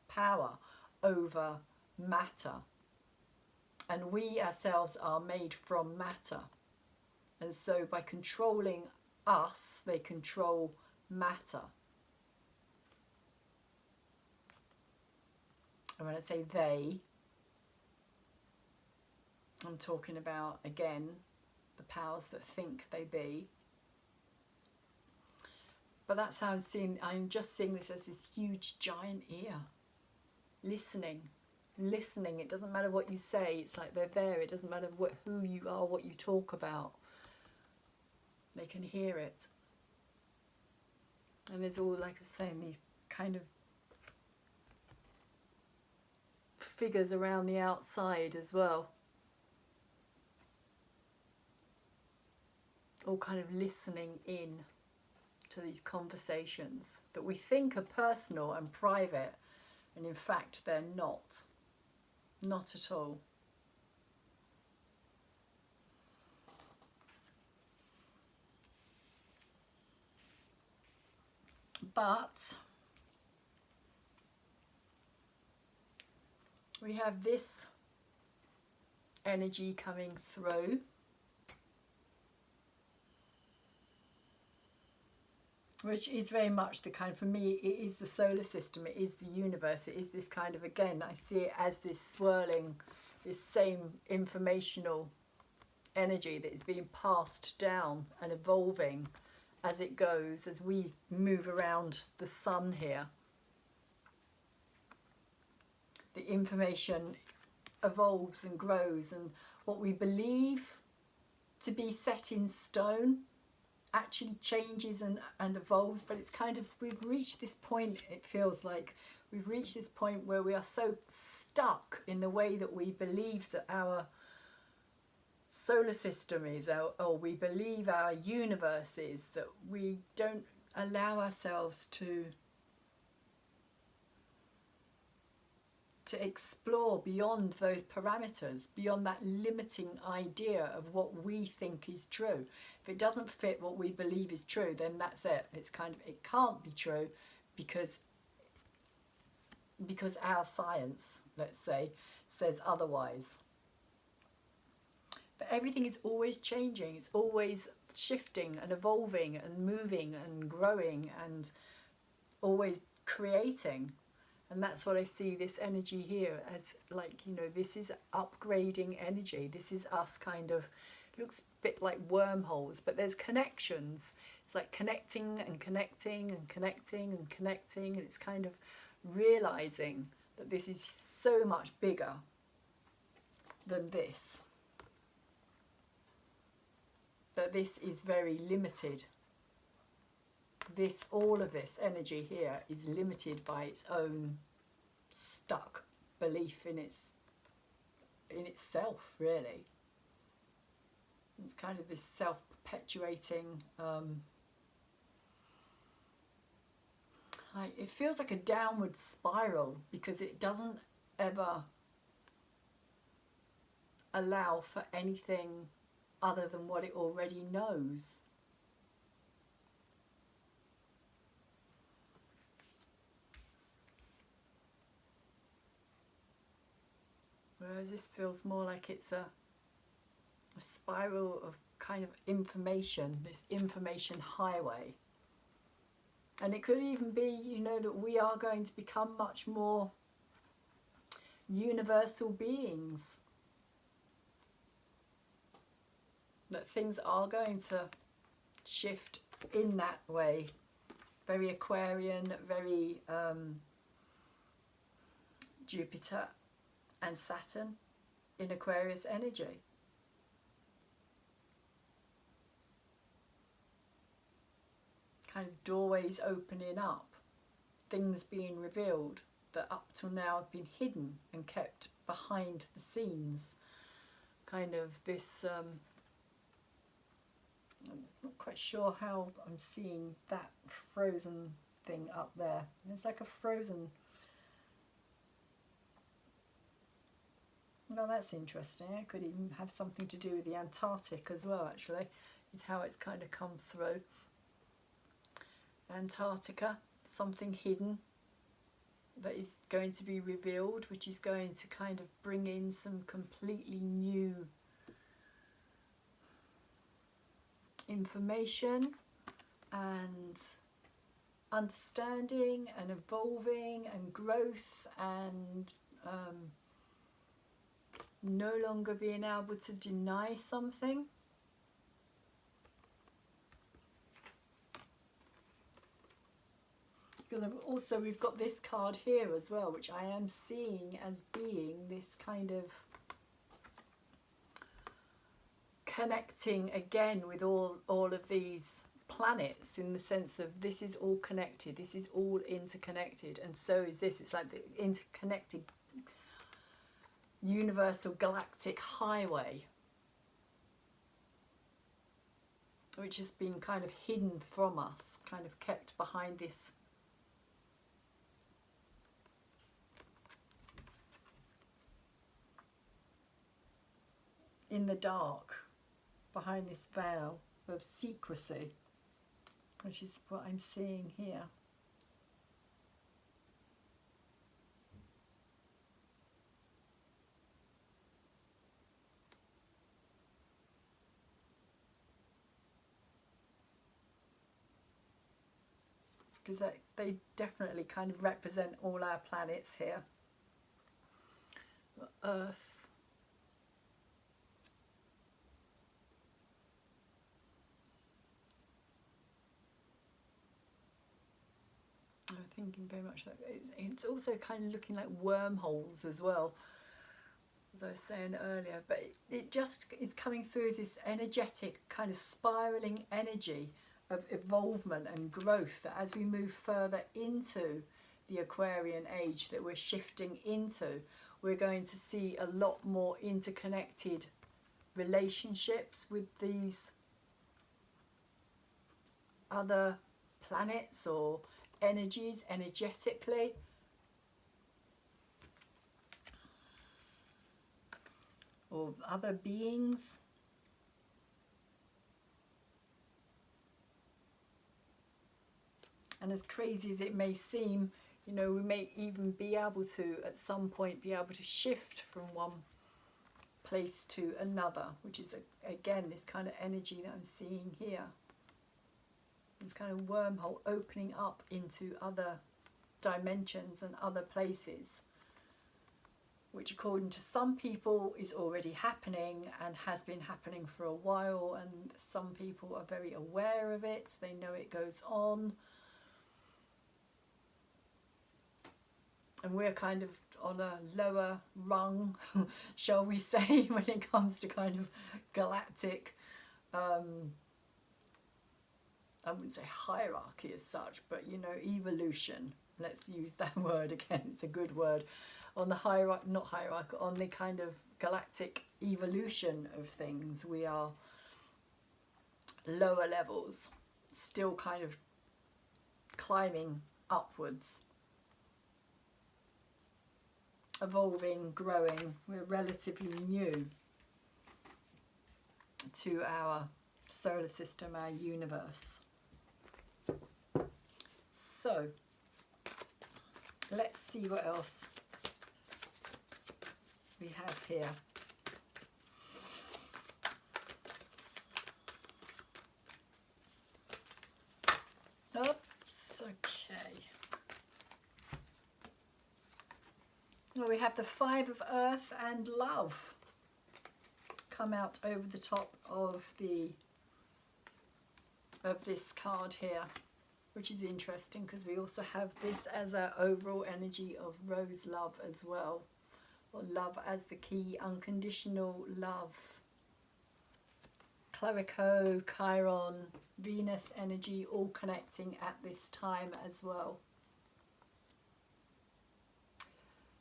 power over matter. And we ourselves are made from matter. And so by controlling us, they control matter. And when I say they, I'm talking about, again, the powers that think they be. But that's how I'm just seeing this as this huge giant ear. Listening. It doesn't matter what you say, it's like they're there. It doesn't matter who you are, what you talk about. They can hear it. And there's all, like I was saying, these kind of figures around the outside as well. All kind of listening in to these conversations that we think are personal and private, and in fact they're not. Not at all. But we have this energy coming through, which is very much the kind, for me, it is the solar system, it is the universe, it is this kind of, again, I see it as this swirling, this same informational energy that is being passed down and evolving as it goes, as we move around the sun here. The information evolves and grows, and what we believe to be set in stone actually changes and evolves. But it's kind of, we've reached this point, it feels like we've reached this point where we are so stuck in the way that we believe that our solar system is, or we believe our universe is, that we don't allow ourselves to explore beyond those parameters, beyond that limiting idea of what we think is true. If it doesn't fit what we believe is true, then that's it. It's kind of, it can't be true because our science, let's say, says otherwise. But everything is always changing. It's always shifting and evolving and moving and growing and always creating. And that's what I see this energy here as, like, you know, this is upgrading energy. This is us kind of, looks a bit like wormholes, but there's connections. It's like connecting and connecting and connecting and connecting, and it's kind of realizing that this is so much bigger than this. That this is very limited. This, all of this energy here is limited by its own stuck belief in itself, really. It's kind of this self-perpetuating, it feels like a downward spiral, because it doesn't ever allow for anything other than what it already knows. Whereas this feels more like it's a spiral of kind of information, this information highway. And it could even be, you know, that we are going to become much more universal beings. That things are going to shift in that way. Very Aquarian, very Jupiter and Saturn in Aquarius energy. Kind of doorways opening up, things being revealed that up till now have been hidden and kept behind the scenes. Kind of this, I'm not quite sure how I'm seeing that frozen thing up there. It's like a frozen. Well, that's interesting. It could even have something to do with the Antarctic as well, actually, is how it's kind of come through. Antarctica, something hidden that is going to be revealed, which is going to kind of bring in some completely new information and understanding and evolving and growth and no longer being able to deny something. Also, we've got this card here as well, which I am seeing as being this kind of connecting again with all of these planets, in the sense of this is all connected, this is all interconnected, and so is this. It's like the interconnected universal galactic highway, which has been kind of hidden from us, kind of kept behind this in the dark, behind this veil of secrecy, which is what I'm seeing here. Because they definitely kind of represent all our planets here. Earth, I'm thinking very much like it's also kind of looking like wormholes as well, as I was saying earlier, but it just is coming through as this energetic kind of spiraling energy of evolvement and growth, that as we move further into the Aquarian age that we're shifting into, we're going to see a lot more interconnected relationships with these other planets or energies energetically. Or other beings. And as crazy as it may seem, you know, we may even be able to, at some point, be able to shift from one place to another, which is, again, this kind of energy that I'm seeing here. This kind of wormhole opening up into other dimensions and other places, which according to some people is already happening and has been happening for a while, and some people are very aware of it, they know it goes on. And we're kind of on a lower rung, shall we say, when it comes to kind of galactic, I wouldn't say hierarchy as such, but you know, evolution. Let's use that word again, it's a good word. On the hierarchy, not hierarchy, on the kind of galactic evolution of things, we are lower levels, still kind of climbing upwards, evolving, growing. We're relatively new to our solar system, our universe. So let's see what else we have here. Oops, okay. Well, we have the Five of Earth and Love come out over the top of this card here, which is interesting because we also have this as our overall energy of rose love as well, or love as the key, unconditional love. Clerico, Chiron, Venus energy all connecting at this time as well.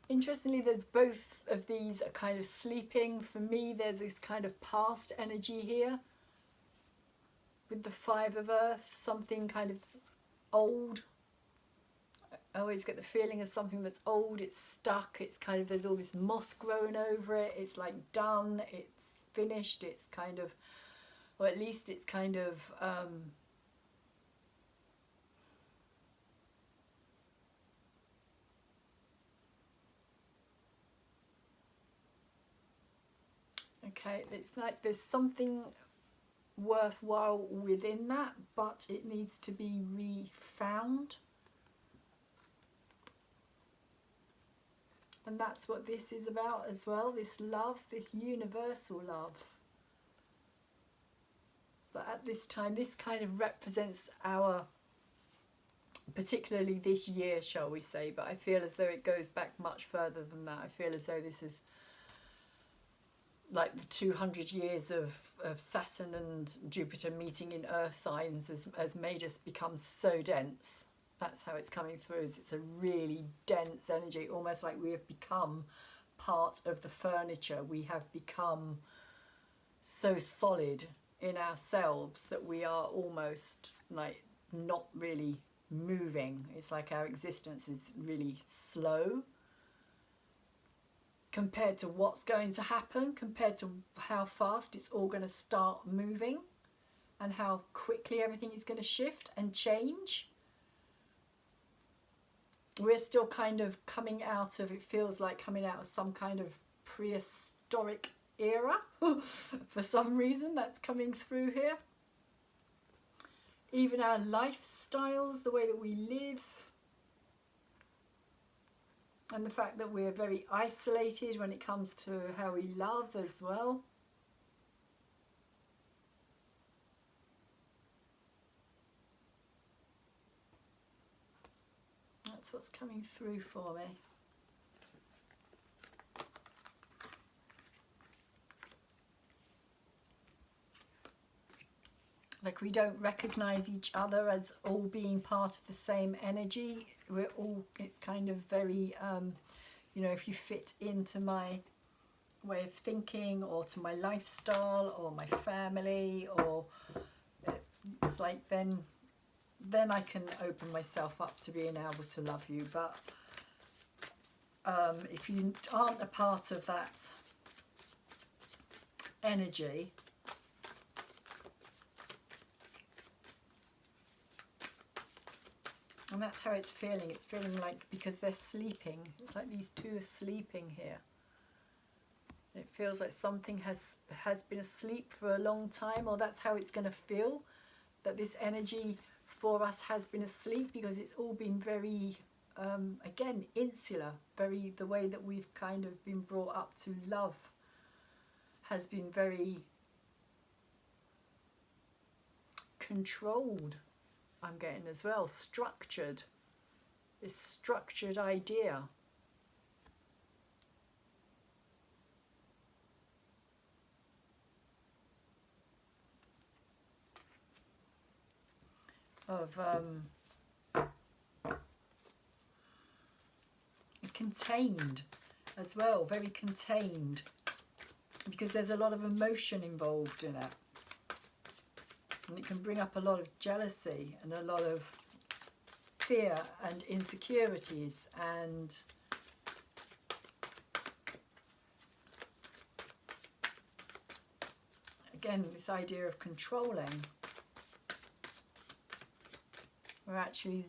Interestingly, there's both of these are kind of sleeping. For me, there's this kind of past energy here with the Five of Earth, something kind of old. I always get the feeling of something that's old, it's stuck, it's kind of, there's all this moss growing over it, it's like done, it's finished, it's kind of, or at least it's kind of okay, it's like there's something worthwhile within that, but it needs to be refound. And that's what this is about as well, this love, this universal love. But at this time, this kind of represents our, particularly this year, shall we say, but I feel as though it goes back much further than that. I feel as though this is like the 200 years of Saturn and Jupiter meeting in earth signs has made us become so dense. That's how it's coming through. It's a really dense energy, almost like we have become part of the furniture. We have become so solid in ourselves that we are almost like not really moving. It's like our existence is really slow compared to what's going to happen, compared to how fast it's all going to start moving and how quickly everything is going to shift and change. We're still kind of coming out of, it feels like coming out of some kind of prehistoric era. For some reason that's coming through here. Even our lifestyles, the way that we live, and the fact that we're very isolated when it comes to how we love as well. That's what's coming through for me. Like we don't recognize each other as all being part of the same energy. We're all, it's kind of very, you know, if you fit into my way of thinking or to my lifestyle or my family, or it's like then I can open myself up to being able to love you. But if you aren't a part of that energy, and that's how it's feeling. It's feeling like, because they're sleeping, it's like these two are sleeping here. It feels like something has been asleep for a long time, or that's how it's going to feel, that this energy for us has been asleep, because it's all been very again, insular. Very, the way that we've kind of been brought up to love has been very controlled, I'm getting as well, structured. This structured idea. Of contained as well, very contained, because there's a lot of emotion involved in it, and it can bring up a lot of jealousy and a lot of fear and insecurities, and again this idea of controlling, where actually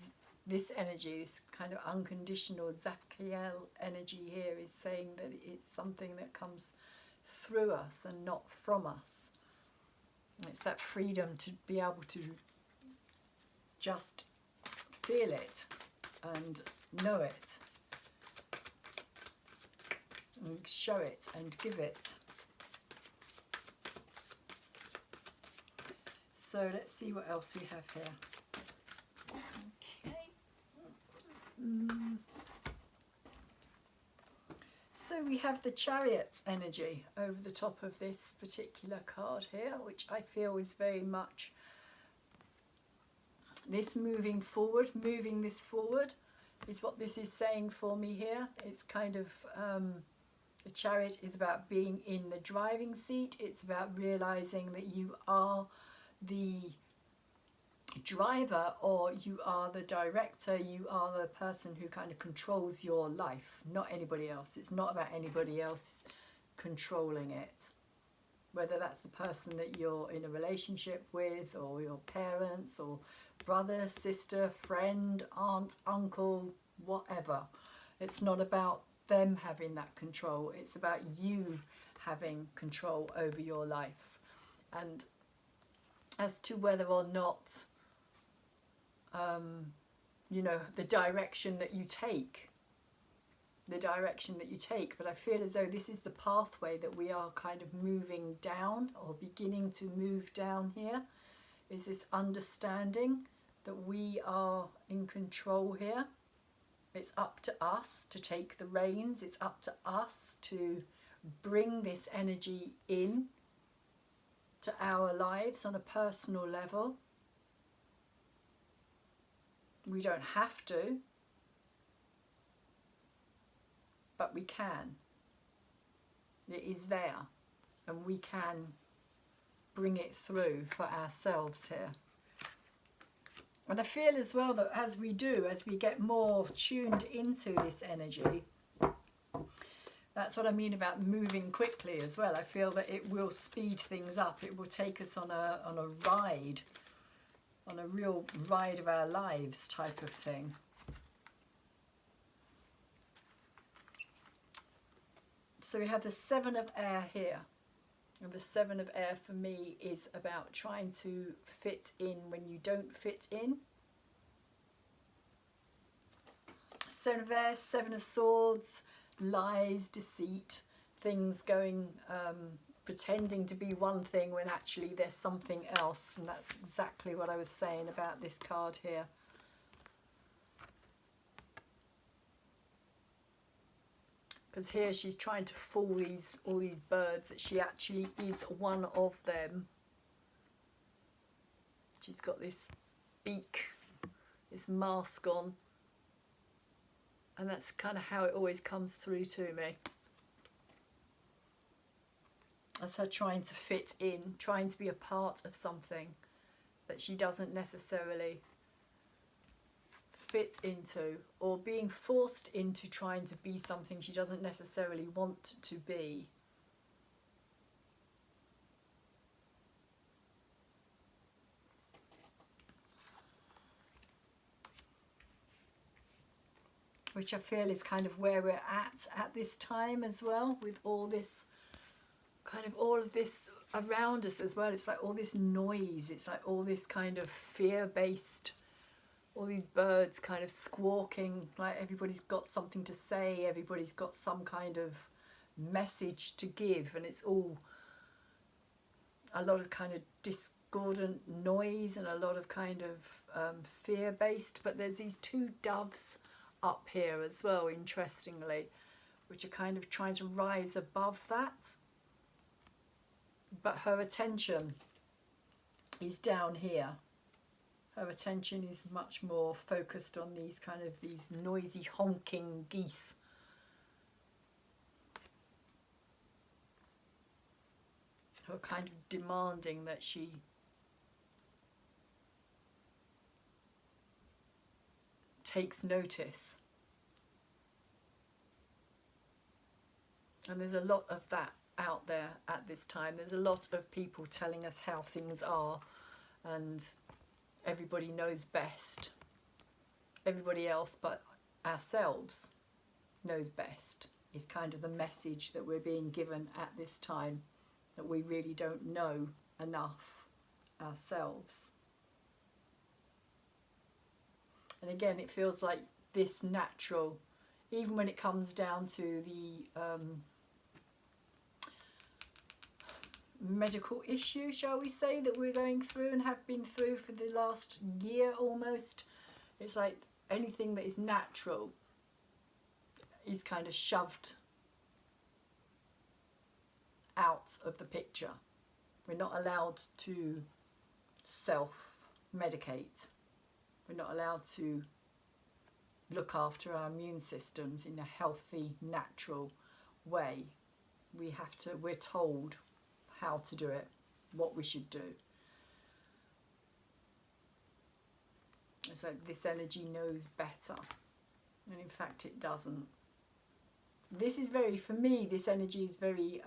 this energy, this kind of unconditional Zachiel energy here, is saying that it's something that comes through us and not from us. And it's that freedom to be able to just feel it and know it and show it and give it. So let's see what else we have here. So we have the Chariot energy over the top of this particular card here, which I feel is very much this moving forward, moving this forward is what this is saying for me here. It's kind of, the Chariot is about being in the driving seat. It's about realizing that you are the driver, or you are the director, you are the person who kind of controls your life, not anybody else. It's not about anybody else controlling it, whether that's the person that you're in a relationship with, or your parents, or brother, sister, friend, aunt, uncle, whatever. It's not about them having that control, it's about you having control over your life. And as to whether or not you know, the direction that you take, but I feel as though this is the pathway that we are kind of moving down, or beginning to move down here, is this understanding that we are in control here. It's up to us to take the reins, it's up to us to bring this energy in to our lives on a personal level. We don't have to, but we can. It is there, and we can bring it through for ourselves here. And I feel as well that as we get more tuned into this energy, that's what I mean about moving quickly as well. I feel that it will speed things up. It will take us on a ride, on a real ride of our lives type of thing. So we have the Seven of Air here. And the Seven of Air for me is about trying to fit in when you don't fit in. Seven of Air, Seven of Swords, lies, deceit, things going, pretending to be one thing when actually there's something else. And that's exactly what I was saying about this card here. Because here she's trying to fool all these birds that she actually is one of them. She's got this beak, this mask on. And that's kind of how it always comes through to me. That's her trying to fit in, trying to be a part of something that she doesn't necessarily fit into, or being forced into trying to be something she doesn't necessarily want to be. Which I feel is kind of where we're at this time as well, with all this kind of, all of this around us as well. It's like all this noise, it's like all this kind of fear-based all these birds kind of squawking, like everybody's got something to say, everybody's got some kind of message to give, and it's all a lot of kind of discordant noise and a lot of kind of fear-based. But there's these two doves up here as well, interestingly, which are kind of trying to rise above that. But her attention is down here. Her attention is much more focused on these noisy honking geese. Who are kind of demanding that she takes notice. And there's a lot of that out there at this time. There's a lot of people telling us how things are, and everybody knows best. Everybody else but ourselves knows best is kind of the message that we're being given at this time, that we really don't know enough ourselves. And again, it feels like this natural, even when it comes down to the medical issue, shall we say, that we're going through and have been through for the last year almost. It's like anything that is natural is kind of shoved out of the picture. We're not allowed to self-medicate. We're not allowed to look after our immune systems in a healthy, natural way. We're told how to do it, what we should do. It's like this energy knows better, and in fact it doesn't. This is very, for me, this energy is very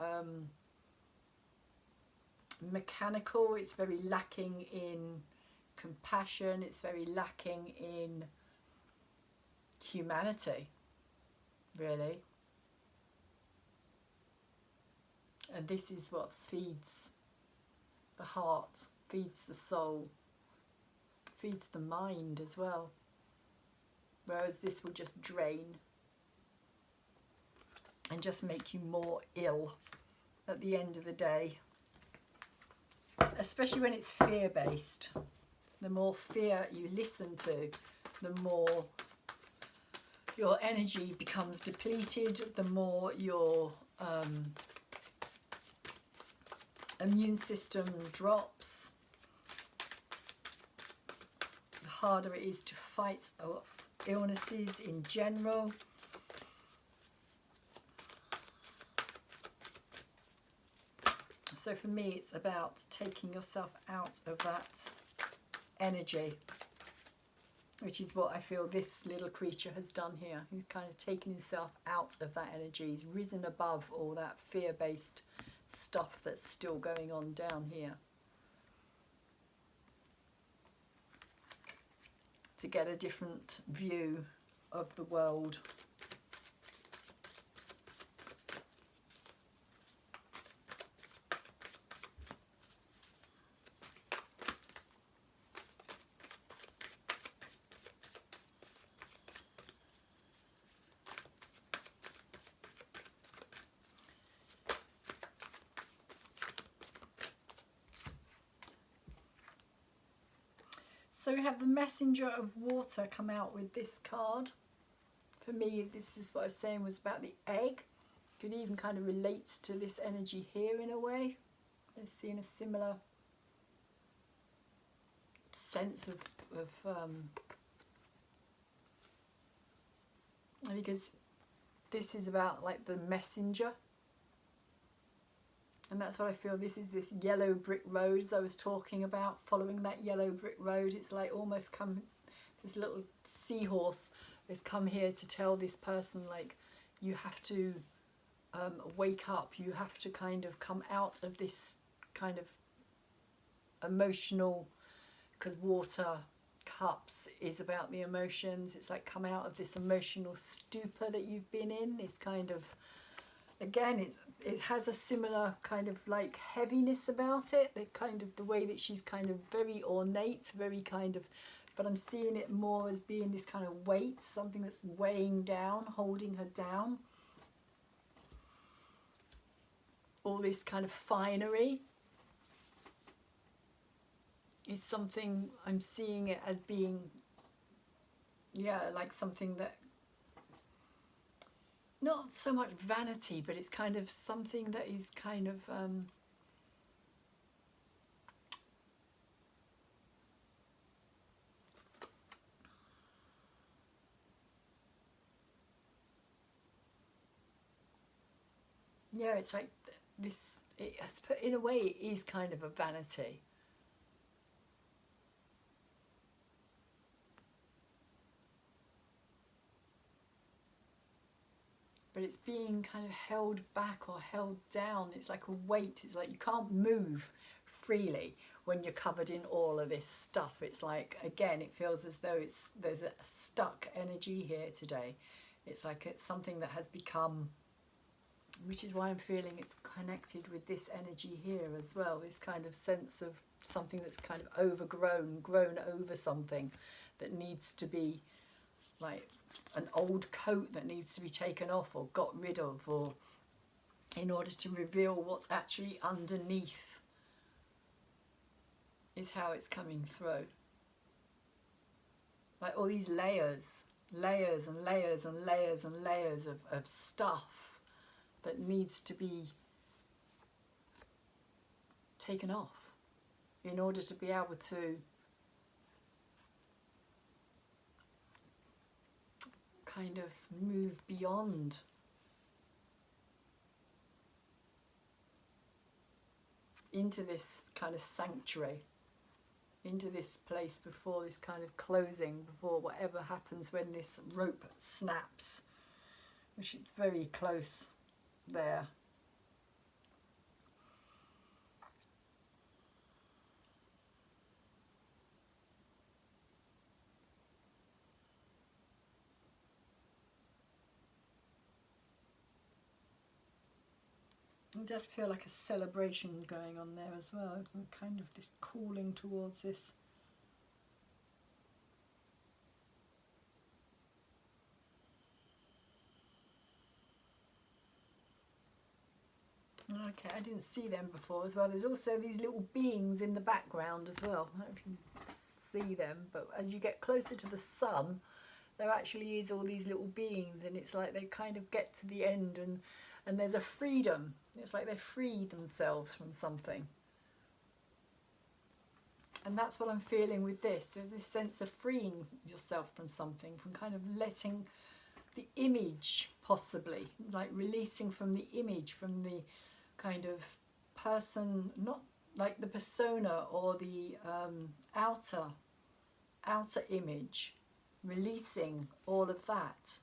mechanical. It's very lacking in compassion. It's very lacking in humanity, really. And this is what feeds the heart, feeds the soul, feeds the mind as well. Whereas this will just drain and just make you more ill at the end of the day. Especially when it's fear-based. The more fear you listen to, the more your energy becomes depleted, the more your immune system drops, the harder it is to fight off illnesses in general. So for me, it's about taking yourself out of that energy, which is what I feel this little creature has done here. He's kind of taken himself out of that energy. He's risen above all that fear-based stuff that's still going on down here, to get a different view of the world. So we have the Messenger of Water come out with this card. For me, this is what I was saying was about the egg. Could even kind of relates to this energy here in a way. I'm seeing a similar sense of because this is about like the messenger. And that's what I feel. This is this yellow brick road as I was talking about, following that yellow brick road. It's like almost this little seahorse has come here to tell this person, like, you have to wake up. You have to kind of come out of this kind of emotional, because water cups is about the emotions. It's like come out of this emotional stupor that you've been in. This kind of, again, it has a similar kind of like heaviness about it. The way that she's kind of very ornate, very kind of but I'm seeing it more as being this kind of weight, something that's weighing down, holding her down. All this kind of finery is something, I'm seeing it as being, yeah, like something that, not so much vanity, but it's kind of something that is kind of, yeah, it's like this, in a way it is kind of a vanity. But it's being kind of held back or held down. It's like a weight. It's like you can't move freely when you're covered in all of this stuff. It's like, again, it feels as though there's a stuck energy here today. It's like it's something that has become, which is why I'm feeling it's connected with this energy here as well. This kind of sense of something that's kind of overgrown, grown over something that needs to be, like an old coat that needs to be taken off or got rid of, or in order to reveal what's actually underneath, is how it's coming through. Like all these layers and layers and layers and layers of stuff that needs to be taken off in order to be able to kind of move beyond into this kind of sanctuary, into this place before this kind of closing, before whatever happens when this rope snaps, which it's very close there. It does feel like a celebration going on there as well, kind of this calling towards this. Okay, I didn't see them before as well. There's also these little beings in the background as well. I don't know if you can see them, but as you get closer to the sun, there actually is all these little beings, and it's like they kind of get to the end, and there's a freedom. It's like they free themselves from something. And that's what I'm feeling with this. There's this sense of freeing yourself from something, from kind of letting the image, possibly, like releasing from the image, from the kind of person, not like the persona or the outer image, releasing all of that,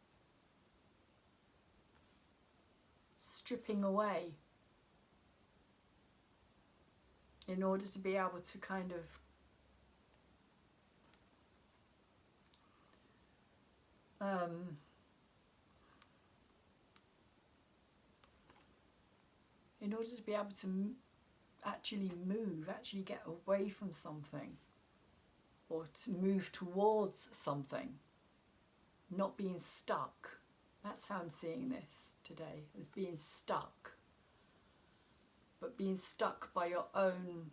stripping away in order to be able to kind of in order to be able to actually move, actually get away from something, or to move towards something, not being stuck. That's how I'm seeing this today, as being stuck, but being stuck by your own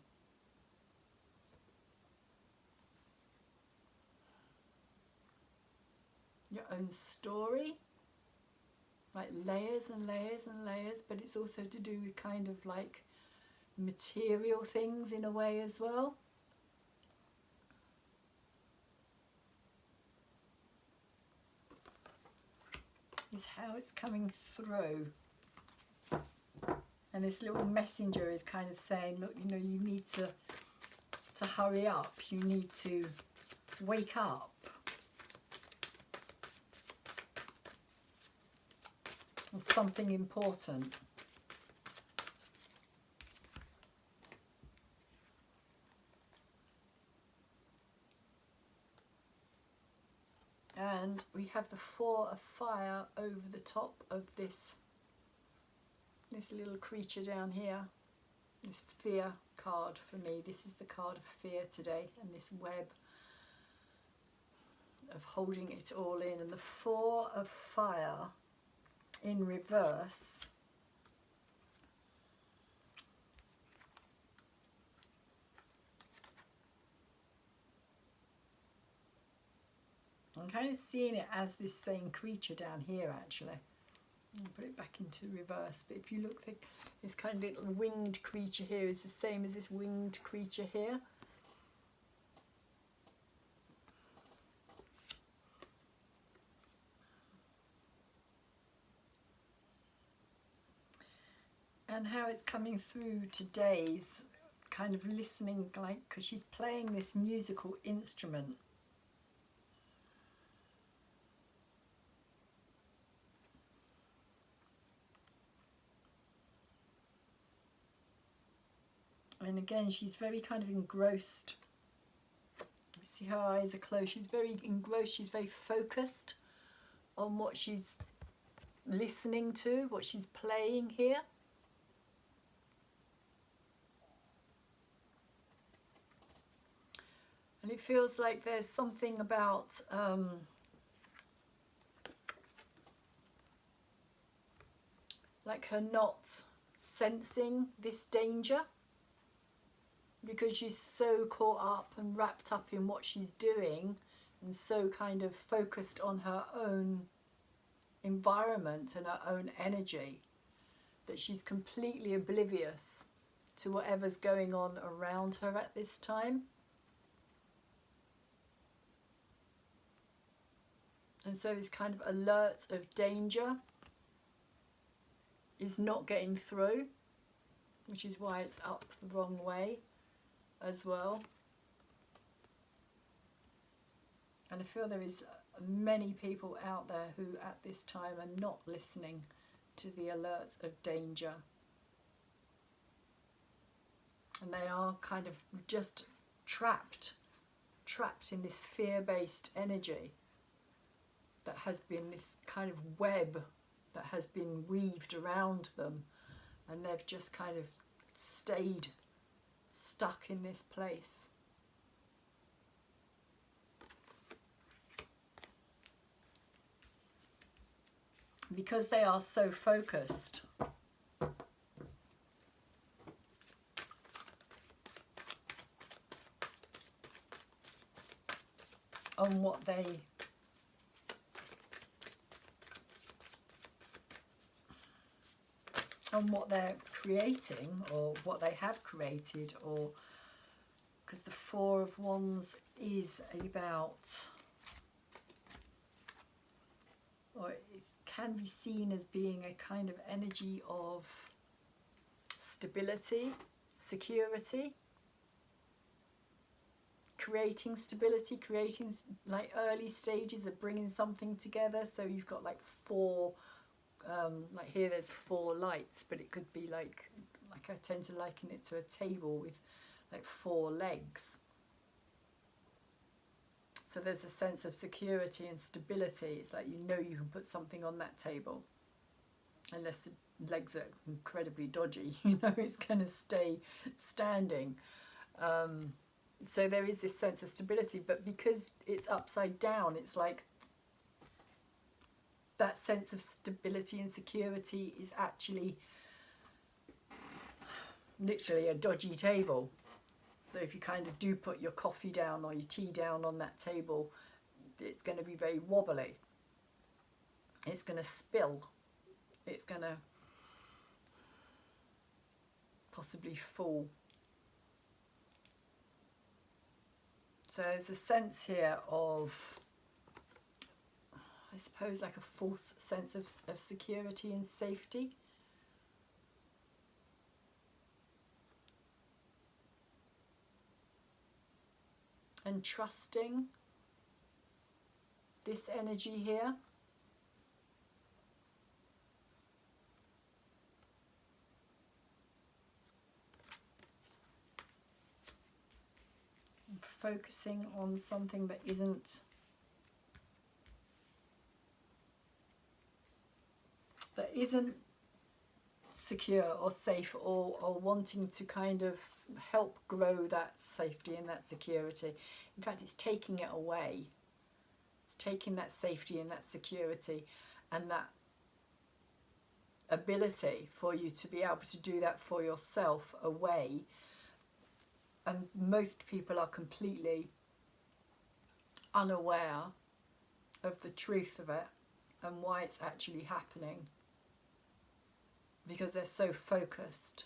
story, like layers and layers and layers, but it's also to do with kind of like material things in a way as well. Is how it's coming through. And this little messenger is kind of saying, look, you know, you need to hurry up, you need to wake up. It's something important. And we have the 4 of fire over the top of this little creature down here. This fear card for me. This is the card of fear today, and this web of holding it all in. And the Four of Fire in reverse. I'm kind of seeing it as this same creature down here, actually. I'll put it back into reverse, but if you look, this kind of little winged creature here is the same as this winged creature here. And how it's coming through today's kind of listening, like, because she's playing this musical instrument. And again, she's very kind of engrossed. You see her eyes are closed. She's very engrossed. She's very focused on what she's listening to, what she's playing here. And it feels like there's something about like her not sensing this danger, because she's so caught up and wrapped up in what she's doing and so kind of focused on her own environment and her own energy, that she's completely oblivious to whatever's going on around her at this time. And so this kind of alert of danger is not getting through, which is why it's up the wrong way as well. And I feel there is many people out there who at this time are not listening to the alerts of danger. And they are kind of just trapped in this fear-based energy that has been this kind of web that has been weaved around them, and they've just kind of stayed stuck in this place. Because they are so focused on what they're creating, or what they have created, or because the Four of Wands is about, or it can be seen as being a kind of energy of stability, security, creating stability, creating like early stages of bringing something together. So you've got like four, like here there's four lights, but it could be like I tend to liken it to a table with like four legs. So there's a sense of security and stability. It's like, you know, you can put something on that table, unless the legs are incredibly dodgy, you know, it's going to stay standing. So there is this sense of stability, but because it's upside down, it's like that sense of stability and security is actually literally a dodgy table. So if you kind of do put your coffee down or your tea down on that table, it's going to be very wobbly. It's going to spill. It's going to possibly fall. So there's a sense here of, I suppose, like a false sense of security and safety. And trusting this energy here. And focusing on something that isn't secure or safe, or wanting to kind of help grow that safety and that security. In fact, it's taking it away. It's taking that safety and that security and that ability for you to be able to do that for yourself away. And most people are completely unaware of the truth of it and why it's actually happening, because they're so focused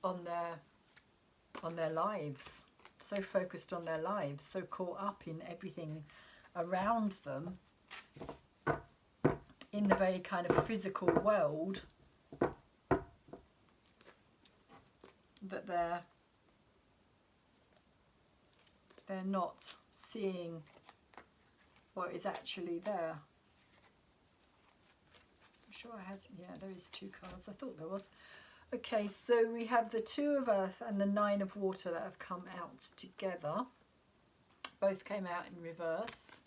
on their lives, so focused on their lives, so caught up in everything around them, in the very kind of physical world, that they're not seeing what is actually there. I'm sure I had, yeah, there is 2 cards. I thought there was. Okay, so we have the 2 of Earth and the 9 of Water that have come out together. Both came out in reverse.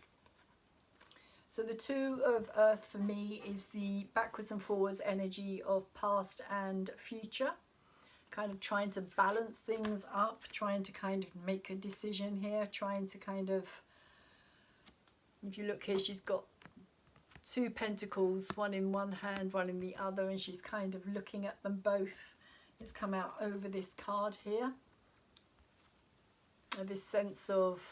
So the 2 of Earth for me is the backwards and forwards energy of past and future. Kind of trying to balance things up, trying to kind of make a decision here, trying to kind of, if you look here, she's got 2 pentacles, one in one hand, one in the other, and she's kind of looking at them both. It's come out over this card here. And this sense of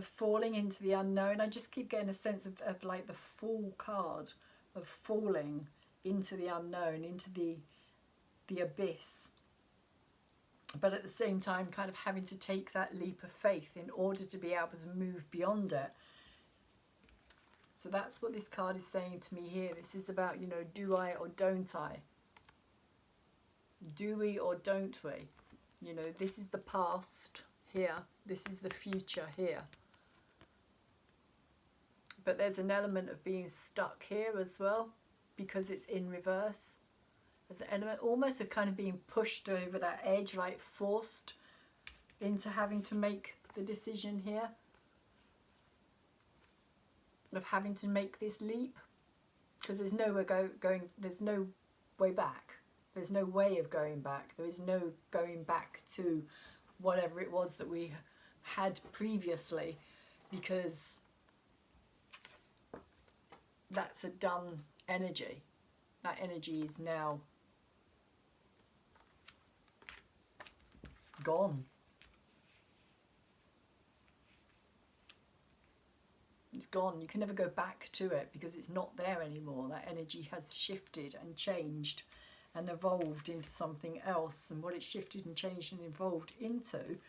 falling into the unknown. I just keep getting a sense of like the Fool card, of falling into the unknown, into the abyss, but at the same time kind of having to take that leap of faith in order to be able to move beyond it. So that's what this card is saying to me here. This is about, you know, do I or don't I? Do we or don't we? You know, this is the past here, this is the future here. But there's an element of being stuck here as well, because it's in reverse. There's an element almost of kind of being pushed over that edge, like forced into having to make the decision here, of having to make this leap, because there's nowhere going, there's no way back. There's no way of going back. There is no going back to whatever it was that we had previously, because that's a done energy. That energy is now gone. It's gone. You can never go back to it because it's not there anymore. That energy has shifted and changed and evolved into something else. And what it shifted and changed and evolved into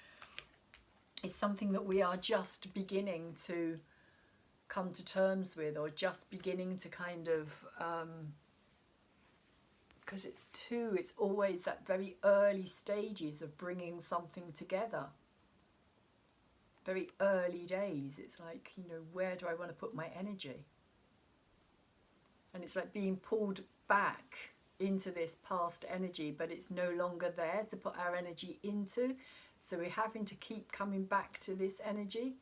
is something that we are just beginning to come to terms with, or just beginning to kind of, because it's always that very early stages of bringing something together. Very early days. It's like, you know, where do I want to put my energy? And it's like being pulled back into this past energy, but it's no longer there to put our energy into. So we're having to keep coming back to this energy,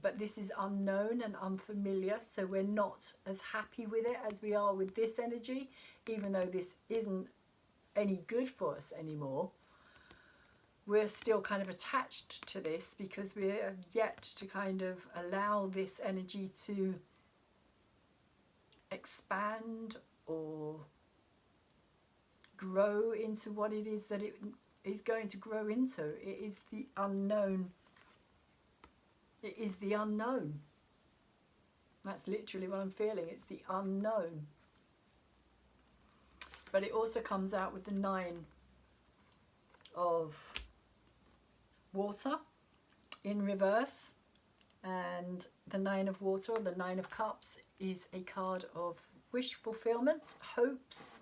but this is unknown and unfamiliar, so we're not as happy with it as we are with this energy, even though this isn't any good for us anymore. We're still kind of attached to this because we're yet to kind of allow this energy to expand or grow into what it is that it is going to grow into. It is the unknown. It is the unknown. That's literally what I'm feeling. It's the unknown. But it also comes out with the 9 of Water in reverse, and the 9 of Water, or the 9 of Cups, is a card of wish fulfillment, hopes,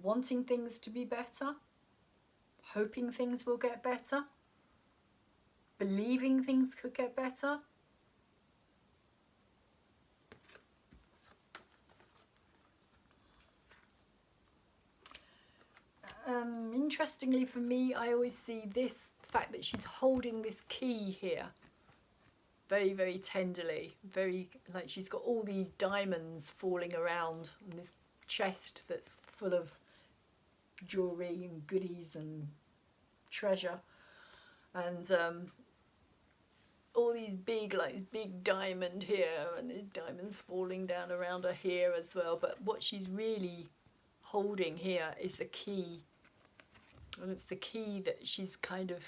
wanting things to be better, hoping things will get better, believing things could get better. interestingly for me, I always see this fact that she's holding this key here very, very tenderly, very, like she's got all these diamonds falling around in this chest that's full of jewelry and goodies and treasure, and all these big, like this big diamond here, and there's diamonds falling down around her here as well. But what she's really holding here is the key, and it's the key that she's kind of,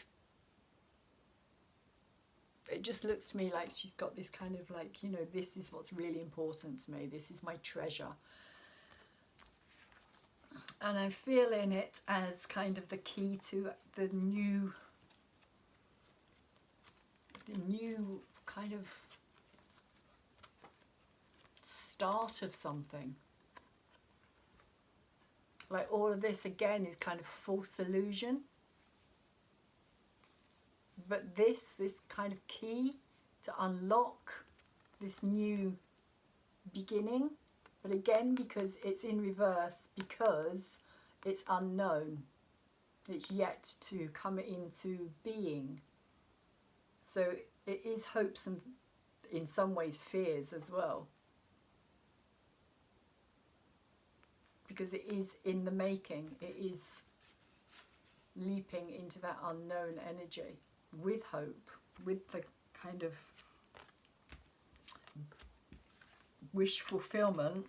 it just looks to me like she's got this kind of like, you know, this is what's really important to me, this is my treasure. And I'm feeling it as kind of the key to the new kind of start of something. Like all of this again is kind of false illusion. But this kind of key to unlock this new beginning. But again, because it's in reverse, because it's unknown. It's yet to come into being. So it is hopes and in some ways fears as well. Because it is in the making. It is leaping into that unknown energy with hope, with the kind of wish fulfillment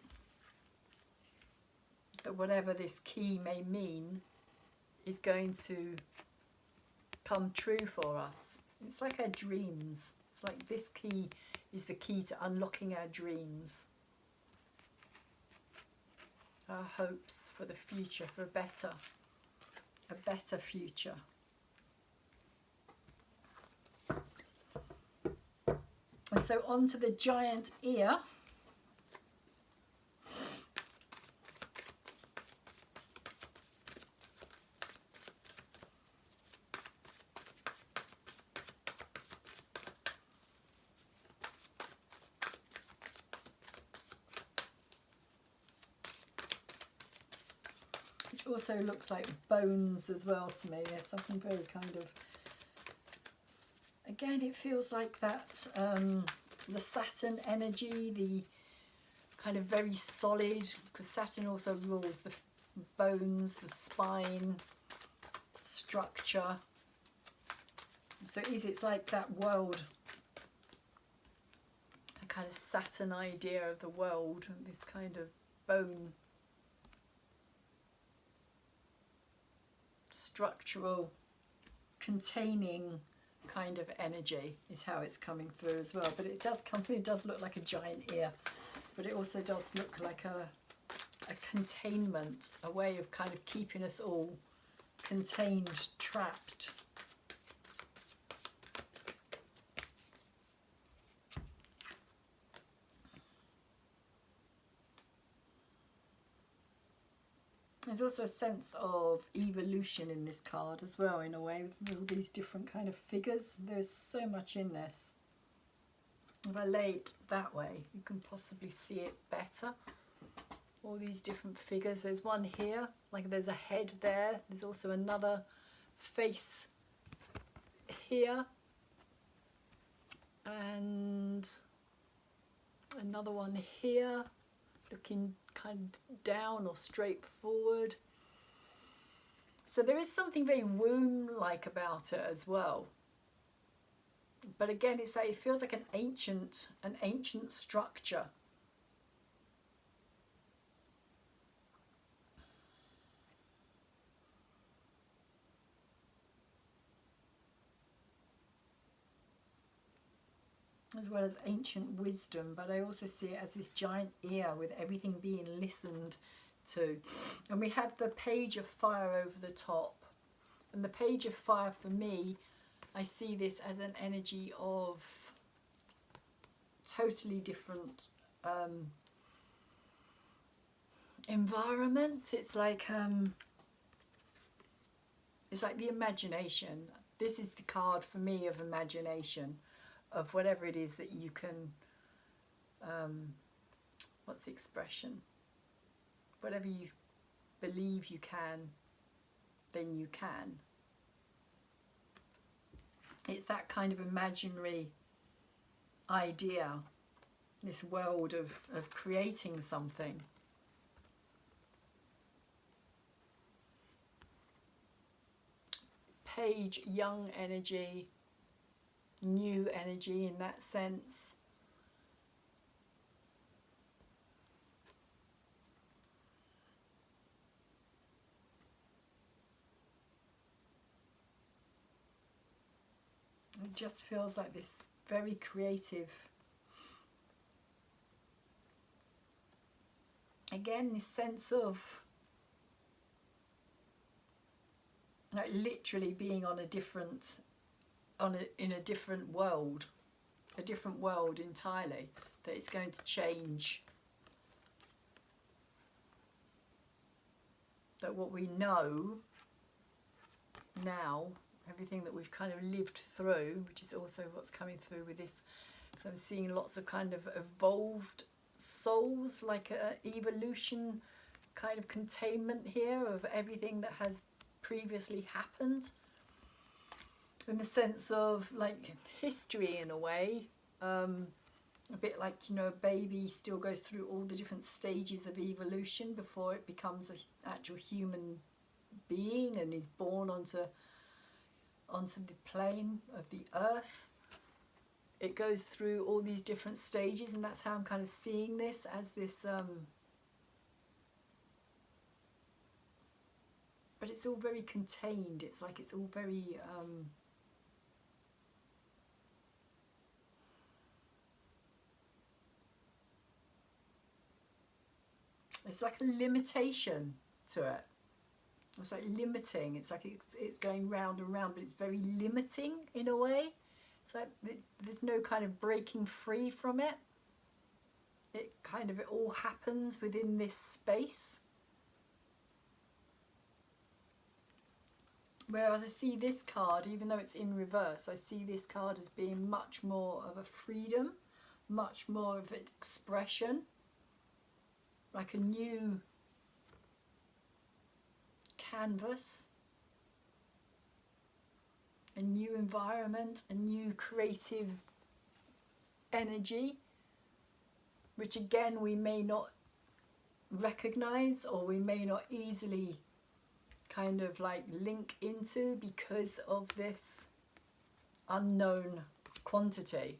that whatever this key may mean is going to come true for us. It's like our dreams. It's like this key is the key to unlocking our dreams, our hopes for the future, for a better future. And so on to the giant ear. Which also looks like bones as well to me. There's something very kind of, again, it feels like that, the Saturn energy, the kind of very solid, because Saturn also rules the bones, the spine, structure. So it's like that world, a kind of Saturn idea of the world, and this kind of bone, structural, containing kind of energy is how it's coming through as well. But it does look like a giant ear, but it also does look like a containment, a way of kind of keeping us all contained, trapped. There's also a sense of evolution in this card as well, in a way, with all these different kind of figures. There's so much in this. If I lay it that way, you can possibly see it better. All these different figures. There's one here, like there's a head there. There's also another face here. And another one here, looking kind of down or straight forward. So there is something very womb-like about it as well. But again, it's like, it feels like an ancient structure. As well as ancient wisdom, but I also see it as this giant ear with everything being listened to. And we have the page of fire over the top. And the page of fire, for me, I see this as an energy of totally different environment. It's like the imagination. This is the card for me of imagination, of whatever it is that you can, what's the expression? Whatever you believe you can then you can. It's that kind of imaginary idea, this world of creating something. Page, young energy, new energy in that sense. It just feels like this very creative, again, this sense of like literally being on a different, in a different world entirely, that it's going to change. That what we know now, everything that we've kind of lived through, which is also what's coming through with this, so I'm seeing lots of kind of evolved souls, like a evolution kind of containment here of everything that has previously happened, in the sense of like history in a way, a bit like, you know, a baby still goes through all the different stages of evolution before it becomes an actual human being and is born onto the plane of the earth. It goes through all these different stages, and that's how I'm kind of seeing this, as this but it's all very contained. It's like it's all very it's like a limitation to it. It's like limiting. It's like it's going round and round, but it's very limiting in a way. It's like there's no kind of breaking free from it. It all happens within this space. Whereas I see this card, even though it's in reverse, I see this card as being much more of a freedom, much more of an expression, like a new canvas, a new environment, a new creative energy, which again we may not recognize, or we may not easily kind of like link into because of this unknown quantity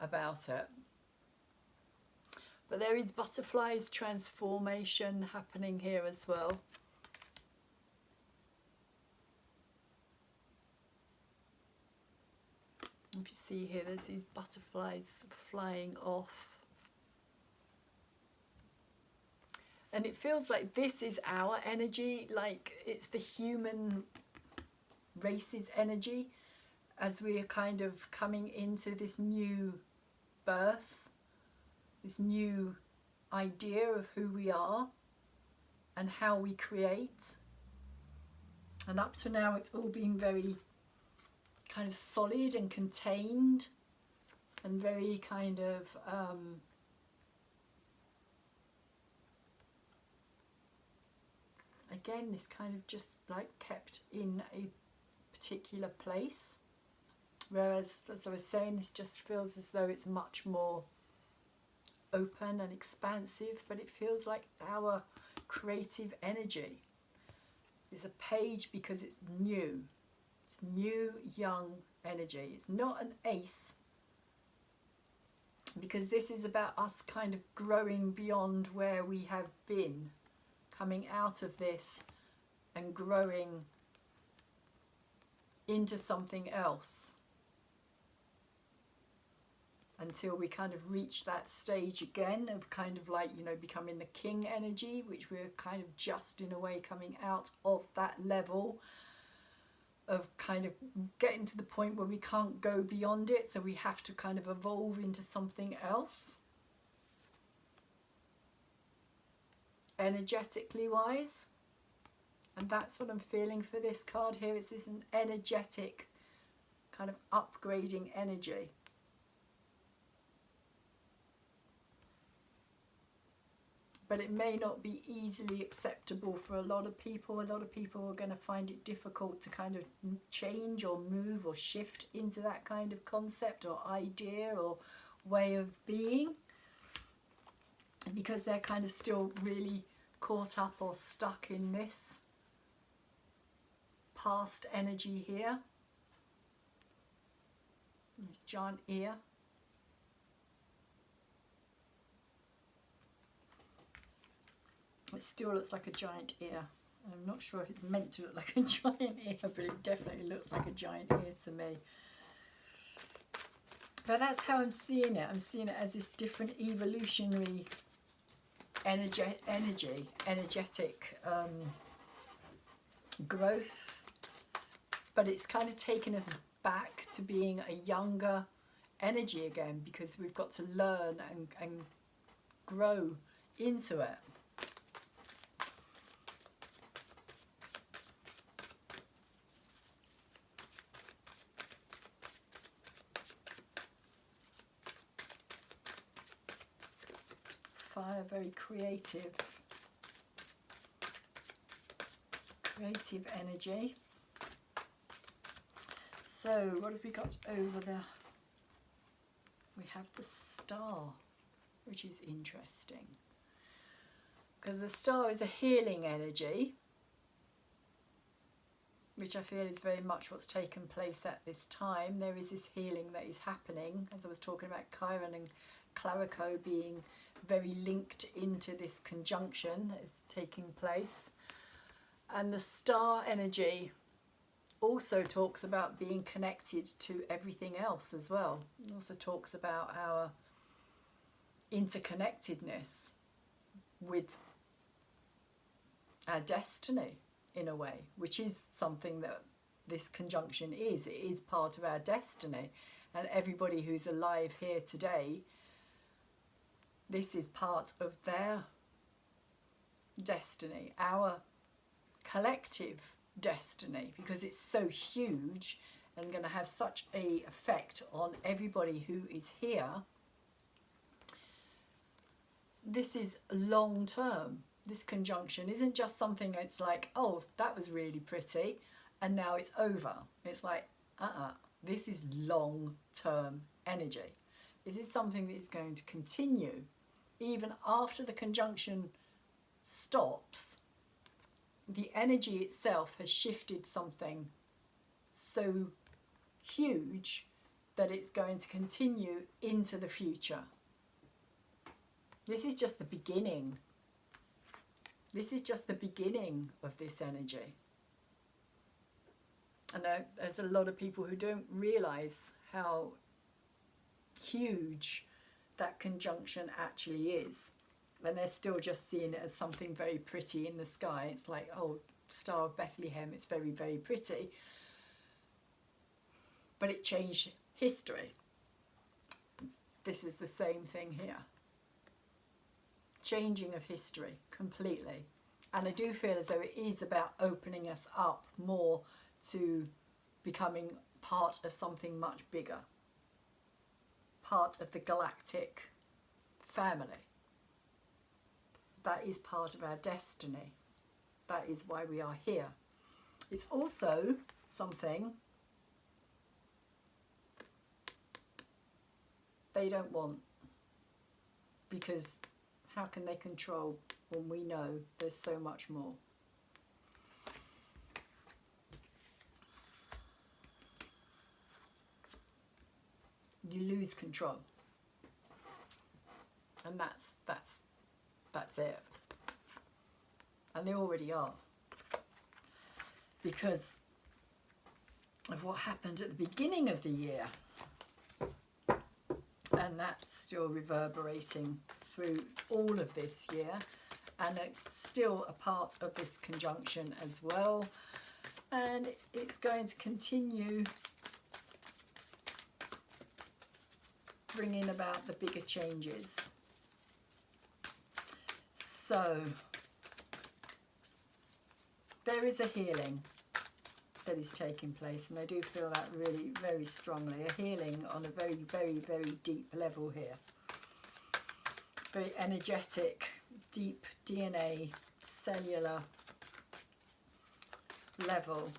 about it. But there is butterflies transformation happening here as well. If you see here, there's these butterflies flying off. And it feels like this is our energy, like it's the human race's energy, as we are kind of coming into this new birth, this new idea of who we are and how we create. And up to now it's all been very kind of solid and contained and very kind of again, this kind of just like kept in a particular place, whereas, as I was saying, this just feels as though it's much more open and expansive. But it feels like our creative energy is a page because it's new. It's new, young energy. It's not an ace, because this is about us kind of growing beyond where we have been, coming out of this and growing into something else until we kind of reach that stage again of kind of like, you know, becoming the king energy, which we're kind of just in a way coming out of that level of kind of getting to the point where we can't go beyond it, so we have to kind of evolve into something else, energetically wise. And that's what I'm feeling for this card here. It's this an energetic kind of upgrading energy. but it may not be easily acceptable for a lot of people. A lot of people are going to find it difficult to kind of change or move or shift into that kind of concept or idea or way of being, because they're kind of still really caught up or stuck in this past energy here. This giant ear. It still looks like a giant ear. I'm not sure if it's meant to look like a giant ear, but it definitely looks like a giant ear to me. But that's how I'm seeing it. I'm seeing it as this different evolutionary energetic growth. But it's kind of taken us back to being a younger energy again, because we've got to learn and grow into it. Fire, very creative energy. So what have we got over there? We have the star, which is interesting, because the star is a healing energy, which I feel is very much what's taken place at this time. There is this healing that is happening, as I was talking about Chiron and Clarico being very linked into this conjunction that is taking place. And the star energy also talks about being connected to everything else as well. It also talks about our interconnectedness with our destiny in a way, which is something that this conjunction is. It is part of our destiny, and everybody who's alive here today, this is part of their destiny, our collective destiny, because it's so huge and going to have such an effect on everybody who is here. This is long term. This conjunction isn't just something that's like, oh, that was really pretty and now it's over. It's like, this is long term energy. This is something that is going to continue even after the conjunction stops. The energy itself has shifted something so huge that it's going to continue into the future. This is just the beginning. This is just the beginning of this energy. And there's a lot of people who don't realise how huge that conjunction actually is. And they're still just seeing it as something very pretty in the sky. It's like, oh, Star of Bethlehem, it's very, very pretty. But it changed history. This is the same thing here. Changing of history completely. And I do feel as though it is about opening us up more to becoming part of something much bigger. Part of the galactic family. That is part of our destiny. That is why we are here. It's also something they don't want, because how can they control when we know there's so much more? You lose control, and that's it. And they already are, because of what happened at the beginning of the year, and that's still reverberating through all of this year, and it's still a part of this conjunction as well, and it's going to continue bringing about the bigger changes. So there is a healing that is taking place, and I do feel that really very strongly, a healing on a very, very, very deep level here. Very energetic deep DNA cellular level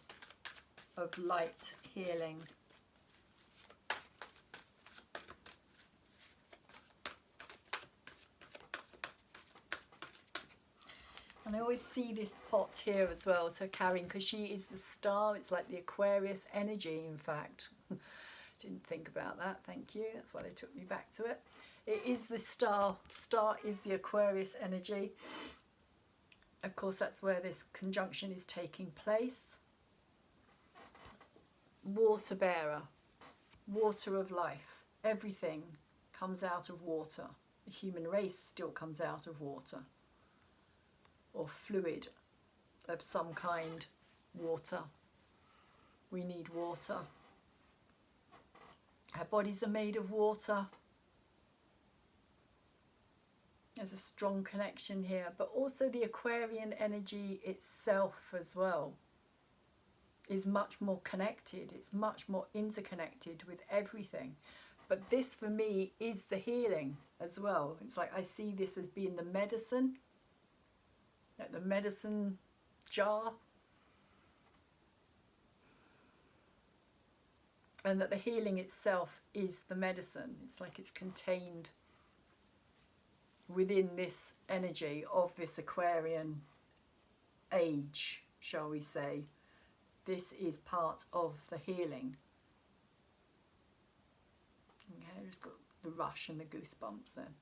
of light healing. And I always see this pot here as well, so carrying, because she is the star, it's like the Aquarius energy, in fact. Didn't think about that, thank you, that's why they took me back to it. It is the star is the Aquarius energy. Of course, that's where this conjunction is taking place. Water bearer, water of life, everything comes out of water. The human race still comes out of water, or fluid of some kind, water. We need water. Our bodies are made of water. There's a strong connection here, but also the Aquarian energy itself as well is much more connected. It's much more interconnected with everything. But this for me is the healing as well. It's like I see this as being the medicine, like the medicine jar, and that the healing itself is the medicine. It's like it's contained within this energy of this Aquarian age, shall we say. This is part of the healing. Okay, I've just got the rush and the goosebumps then.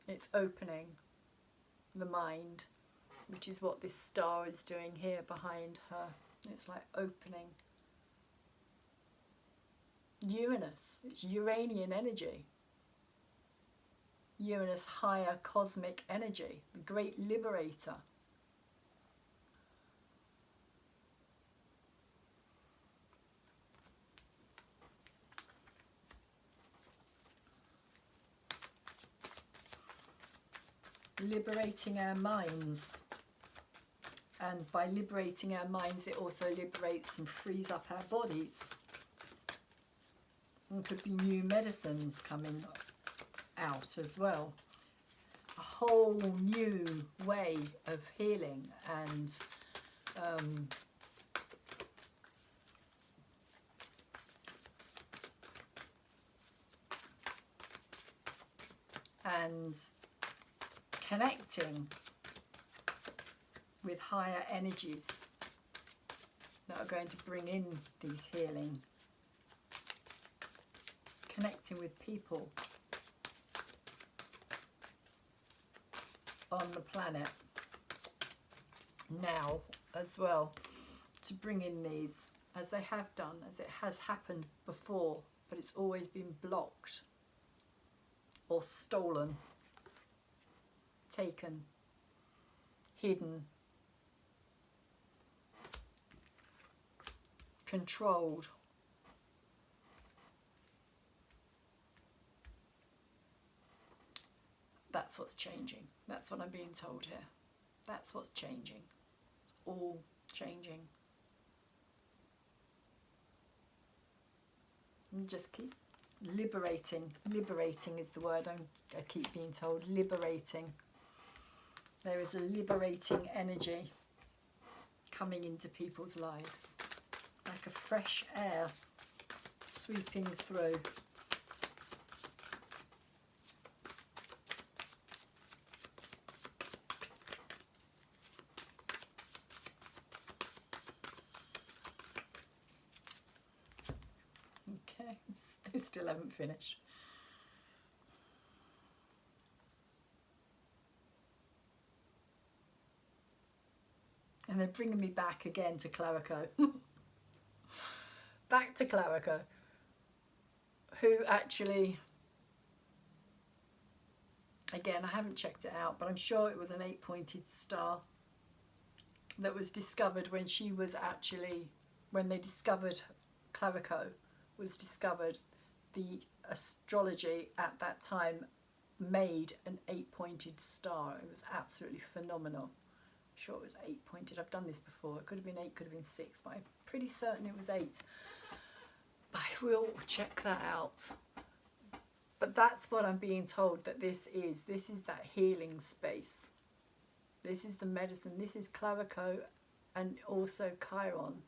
It's opening the mind, which is what this star is doing here behind her. It's like opening. Uranus, it's Uranian energy. Uranus, higher cosmic energy, the great liberator. Liberating our minds, and by liberating our minds it also liberates and frees up our bodies. And could be new medicines coming out as well, a whole new way of healing and connecting with higher energies that are going to bring in these healing, connecting with people on the planet now as well, to bring in these, as they have done, as it has happened before, but it's always been blocked or stolen, taken, hidden, controlled. That's what's changing. That's what I'm being told here. That's what's changing. It's all changing. And just keep liberating. Liberating is the word I keep being told. Liberating. There is a liberating energy coming into people's lives, like a fresh air sweeping through. Okay, I still haven't finished. And they're bringing me back again to Clarico. Back to Clarico, who actually, again, I haven't checked it out, but I'm sure it was an 8-pointed star that was discovered when she was actually, when they discovered Clarico was discovered, the astrology at that time made an 8-pointed star. It was absolutely phenomenal. I'm sure it was 8-pointed. I've done this before. It could have been 8, could have been 6, but I'm pretty certain it was 8. I will check that out. But that's what I'm being told that this is. This is that healing space. This is the medicine. This is Clavico and also Chiron.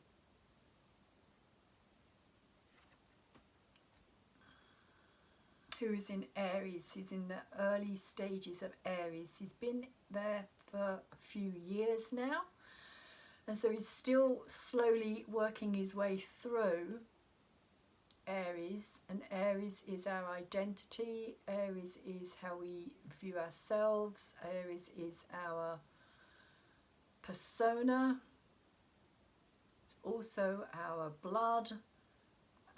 Who is in Aries. He's in the early stages of Aries. He's been there for a few years now. And so he's still slowly working his way through Aries. And Aries is our identity. Aries is how we view ourselves. Aries is our persona. It's also our blood,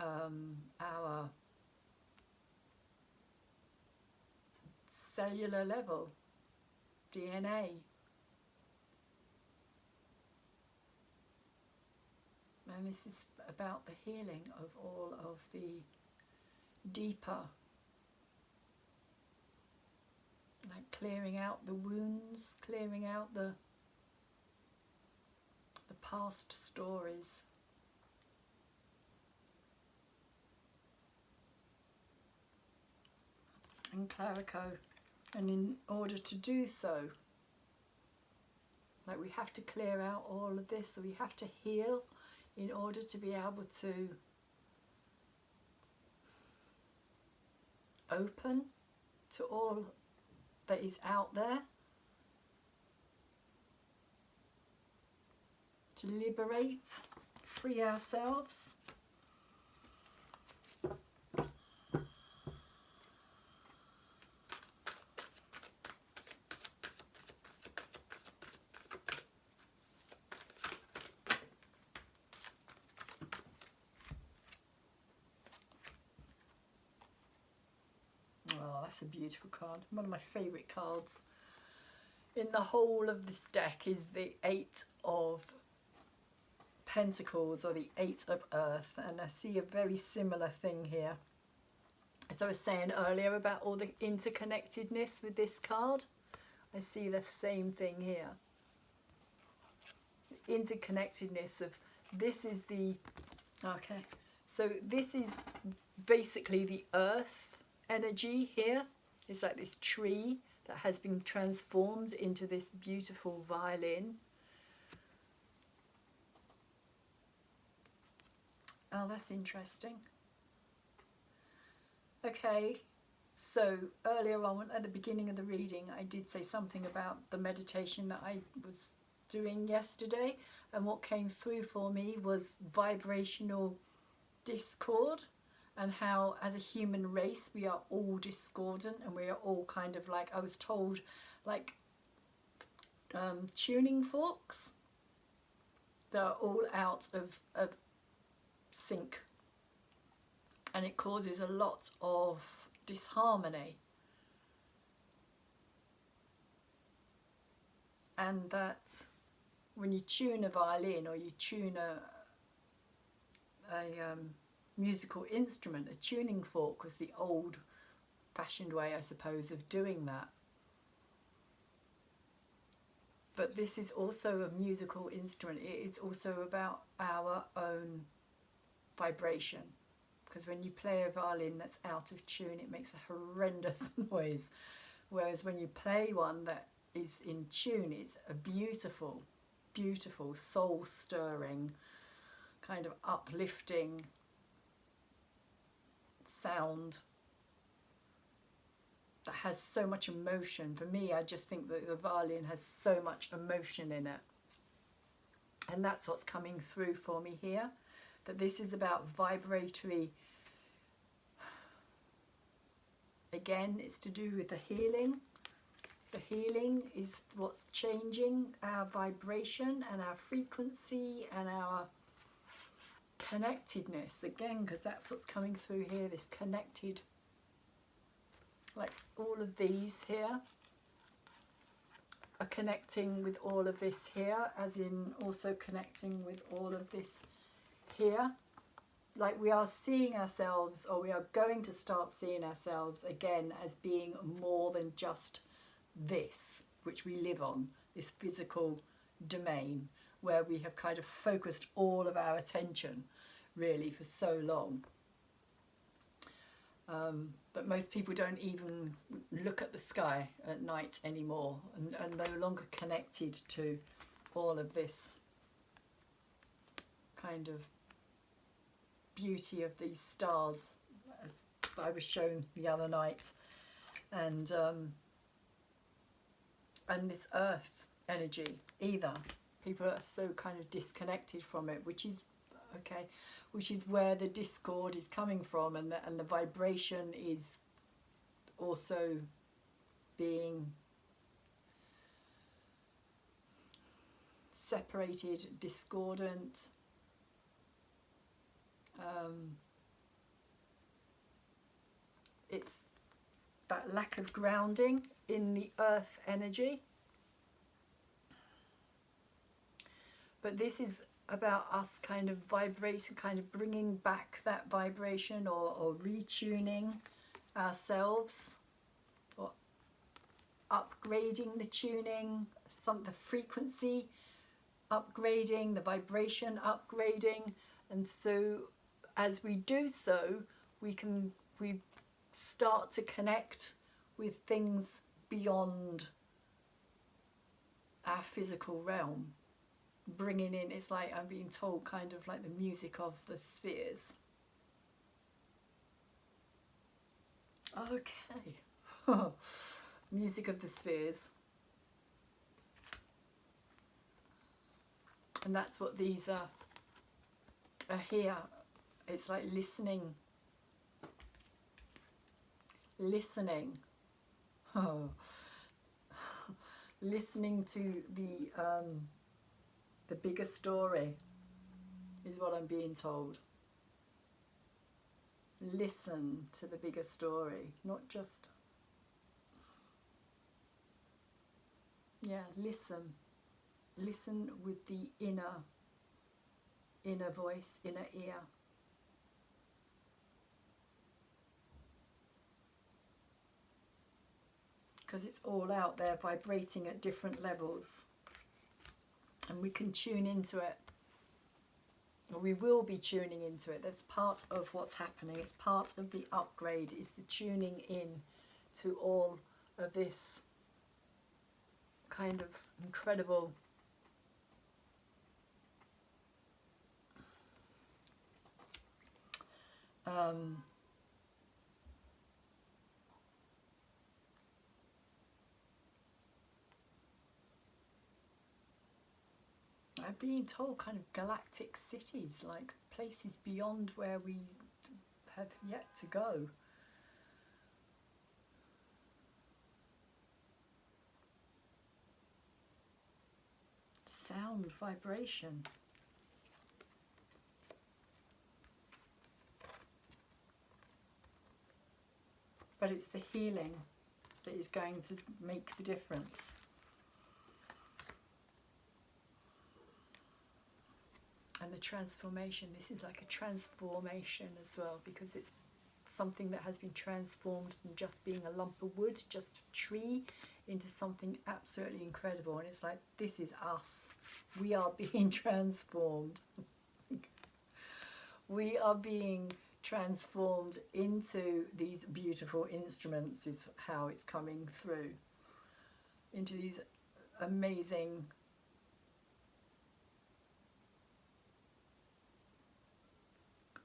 our cellular level, DNA. And this is about the healing of all of the deeper, like clearing out the wounds, clearing out the past stories. And Clavico. And in order to do so, like we have to clear out all of this, so we have to heal in order to be able to open to all that is out there, to liberate, free ourselves. Oh, that's a beautiful card. One of my favourite cards in the whole of this deck is the Eight of Pentacles, or the Eight of Earth, and I see a very similar thing here. As I was saying earlier about all the interconnectedness with this card, I see the same thing here. The interconnectedness of this is the, okay, so this is basically the earth energy here. It's like this tree that has been transformed into this beautiful violin. Oh, that's interesting. Okay, so earlier on at the beginning of the reading I did say something about the meditation that I was doing yesterday, and what came through for me was vibrational discord, and how as a human race we are all discordant, and we are all kind of like, I was told, like tuning forks that are all out of sync, and it causes a lot of disharmony. And that when you tune a violin, or you tune a musical instrument, a tuning fork was the old fashioned way, I suppose, of doing that. But this is also a musical instrument. It's also about our own vibration, because when you play a violin that's out of tune, it makes a horrendous noise, whereas when you play one that is in tune, it's a beautiful, beautiful, soul stirring, kind of uplifting sound that has so much emotion. For me, I just think that the violin has so much emotion in it, and that's what's coming through for me here, that this is about vibratory. Again, it's to do with the healing. The healing is what's changing our vibration and our frequency and our connectedness, again, because that's what's coming through here, this connected, like all of these here are connecting with all of this here, as in also connecting with all of this here. Like we are seeing ourselves, or we are going to start seeing ourselves again as being more than just this which we live on, this physical domain where we have kind of focused all of our attention really for so long. But most people don't even look at the sky at night anymore, and are no longer connected to all of this kind of beauty of these stars, as I was shown the other night, and this earth energy either. People are so kind of disconnected from it, which is okay, which is where the discord is coming from, and the vibration is also being separated, discordant. It's that lack of grounding in the earth energy. But this is about us kind of vibrating, kind of bringing back that vibration, or retuning ourselves, or upgrading the tuning, the frequency upgrading, the vibration upgrading. And so as we do so, we start to connect with things beyond our physical realm, bringing in, it's like I'm being told, kind of like the music of the spheres. Okay. Music of the spheres. And that's what these are here. It's like listening. Oh. Listening to the bigger story is what I'm being told. Listen to the bigger story, not just, yeah, listen with the inner voice, inner ear. Because it's all out there vibrating at different levels, and we can tune into it, or we will be tuning into it. That's part of what's happening. It's part of the upgrade, is the tuning in to all of this kind of incredible I'm being told kind of galactic cities, like places beyond where we have yet to go. Sound, vibration. But it's the healing that is going to make the difference. And the transformation, this is like a transformation as well, because it's something that has been transformed from just being a lump of wood, just a tree, into something absolutely incredible. And it's like, this is us. We are being transformed. We are being transformed into these beautiful instruments, is how it's coming through. Into these amazing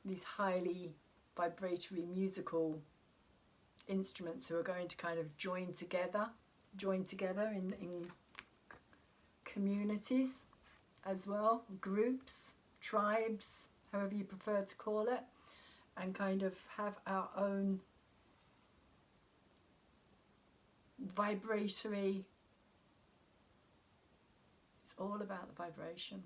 these highly vibratory musical instruments who are going to kind of join together in communities as well, groups, tribes, however you prefer to call it, and kind of have our own vibratory, it's all about the vibration.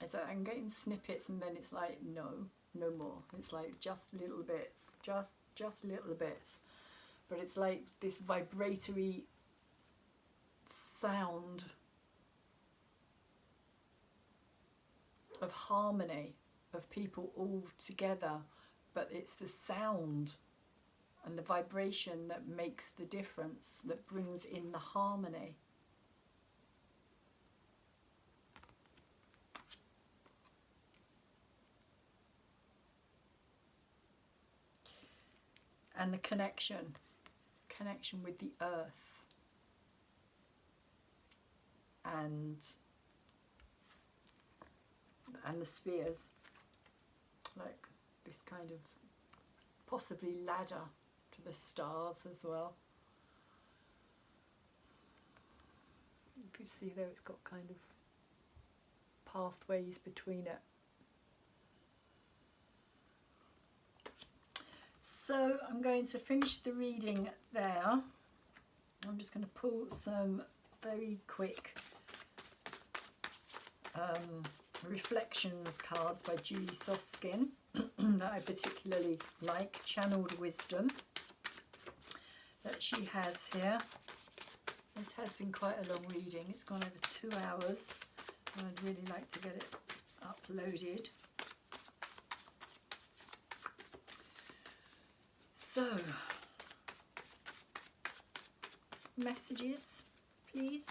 It's like I'm getting snippets, and then it's like, no more. It's like just little bits, just little bits. But it's like this vibratory sound of harmony, of people all together, but it's the sound and the vibration that makes the difference, that brings in the harmony. and the connection with the earth and the spheres, like this kind of possibly ladder to the stars as well. If you see there, it's got kind of pathways between it. So I'm going to finish the reading there. I'm just going to pull some very quick reflections cards by Julie Soskin that I particularly like. Channeled Wisdom that she has here. This has been quite a long reading. It's gone over 2 hours, and I'd really like to get it uploaded. So, messages, please.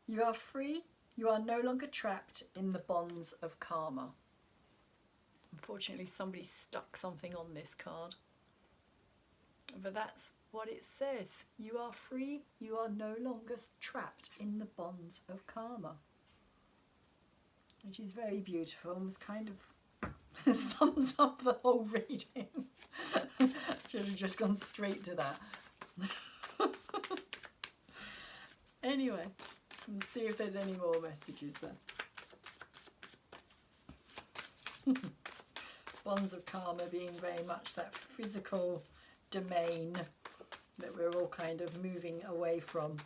You are free. You are no longer trapped in the bonds of karma. Unfortunately, somebody stuck something on this card. But that's what it says. You are free. You are no longer trapped in the bonds of karma. Which is very beautiful and was kind of sums up the whole reading. Should have just gone straight to that. Anyway. Let's see if there's any more messages there. Bonds of karma being very much that physical domain that we're all kind of moving away from.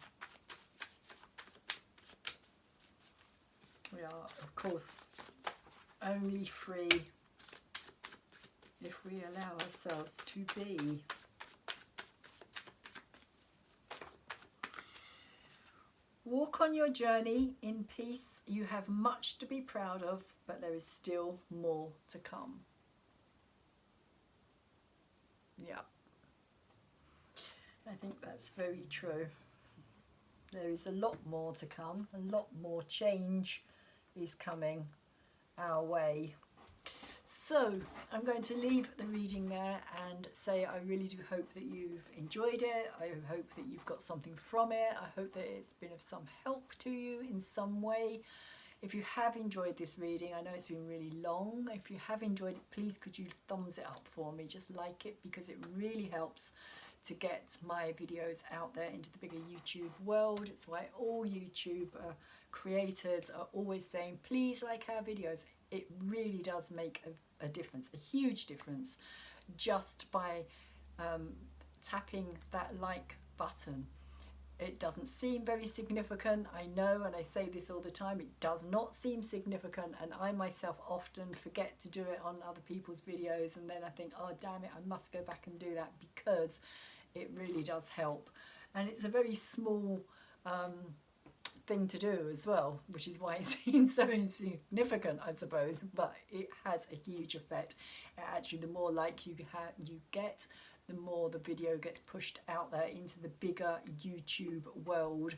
We are, of course, only free if we allow ourselves to be. Walk on your journey in peace. You have much to be proud of, but there is still more to come. Yeah. I think that's very true. There is a lot more to come. A lot more change is coming our way. So I'm going to leave the reading there and say I really do hope that you've enjoyed it. I hope that you've got something from it. I hope that it's been of some help to you in some way. If you have enjoyed this reading, I know it's been really long. If you have enjoyed it, please could you thumbs it up for me. Just like it, because it really helps to get my videos out there into the bigger YouTube world. It's why all YouTube creators are always saying, please like our videos. It really does make a difference, a huge difference, just by tapping that like button. It doesn't seem very significant, I know, and I say this all the time, it does not seem significant, and I myself often forget to do it on other people's videos, and then I think, oh damn it, I must go back and do that, because it really does help. And it's a very small thing to do as well, which is why it seems so insignificant, I suppose, but it has a huge effect. Actually, the more like you get, the more the video gets pushed out there into the bigger YouTube world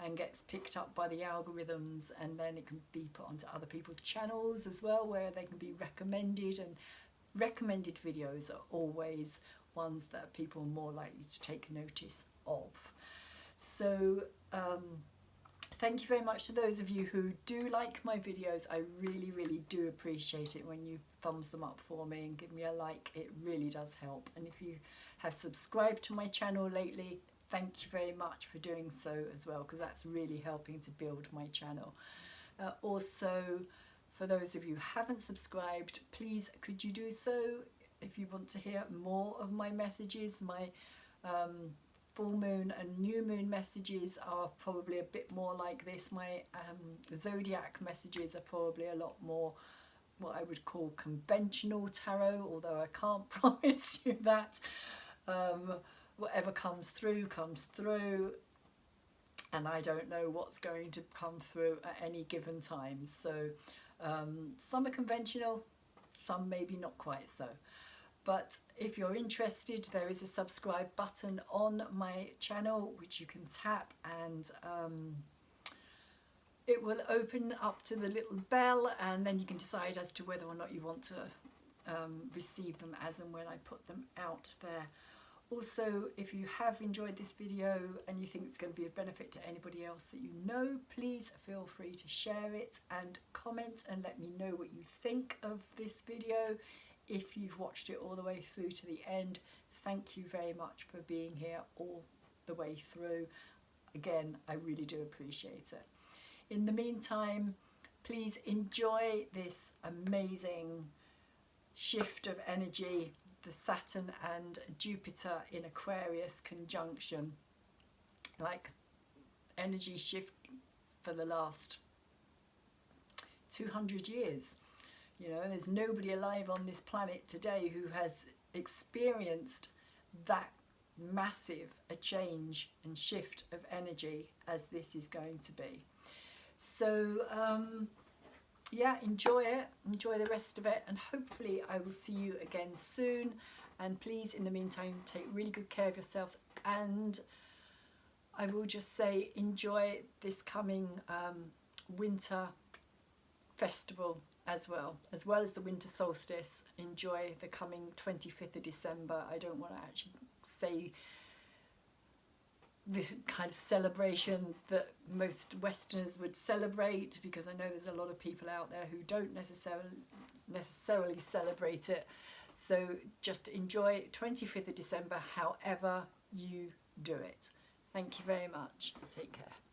and gets picked up by the algorithms, and then it can be put onto other people's channels as well, where they can be recommended, and recommended videos are always ones that people are more likely to take notice of. So thank you very much to those of you who do like my videos. I really, really do appreciate it when you thumbs them up for me and give me a like. It really does help. And if you have subscribed to my channel lately, thank you very much for doing so as well, because that's really helping to build my channel. Also, for those of you who haven't subscribed, please could you do so if you want to hear more of my messages. My full moon and new moon messages are probably a bit more like this. My zodiac messages are probably a lot more what I would call conventional tarot, although I can't promise you that. Whatever comes through, and I don't know what's going to come through at any given time. So some are conventional, some maybe not quite so. But if you're interested, there is a subscribe button on my channel which you can tap, and it will open up to the little bell, and then you can decide as to whether or not you want to receive them as and when I put them out there. Also, if you have enjoyed this video and you think it's going to be of benefit to anybody else that you know, please feel free to share it and comment and let me know what you think of this video. If you've watched it all the way through to the end, thank you very much for being here all the way through. Again, I really do appreciate it. In the meantime, please enjoy this amazing shift of energy, the Saturn and Jupiter in Aquarius conjunction, like energy shift for the last 200 years. You know, there's nobody alive on this planet today who has experienced that massive a change and shift of energy as this is going to be. So yeah, enjoy it, enjoy the rest of it, and hopefully I will see you again soon. And please, in the meantime, take really good care of yourselves, and I will just say enjoy this coming winter festival as well as the winter solstice. Enjoy the coming 25th of December. I don't want to actually say the kind of celebration that most Westerners would celebrate, because I know there's a lot of people out there who don't necessarily celebrate it. So just enjoy 25th of December however you do it. Thank you very much. Take care.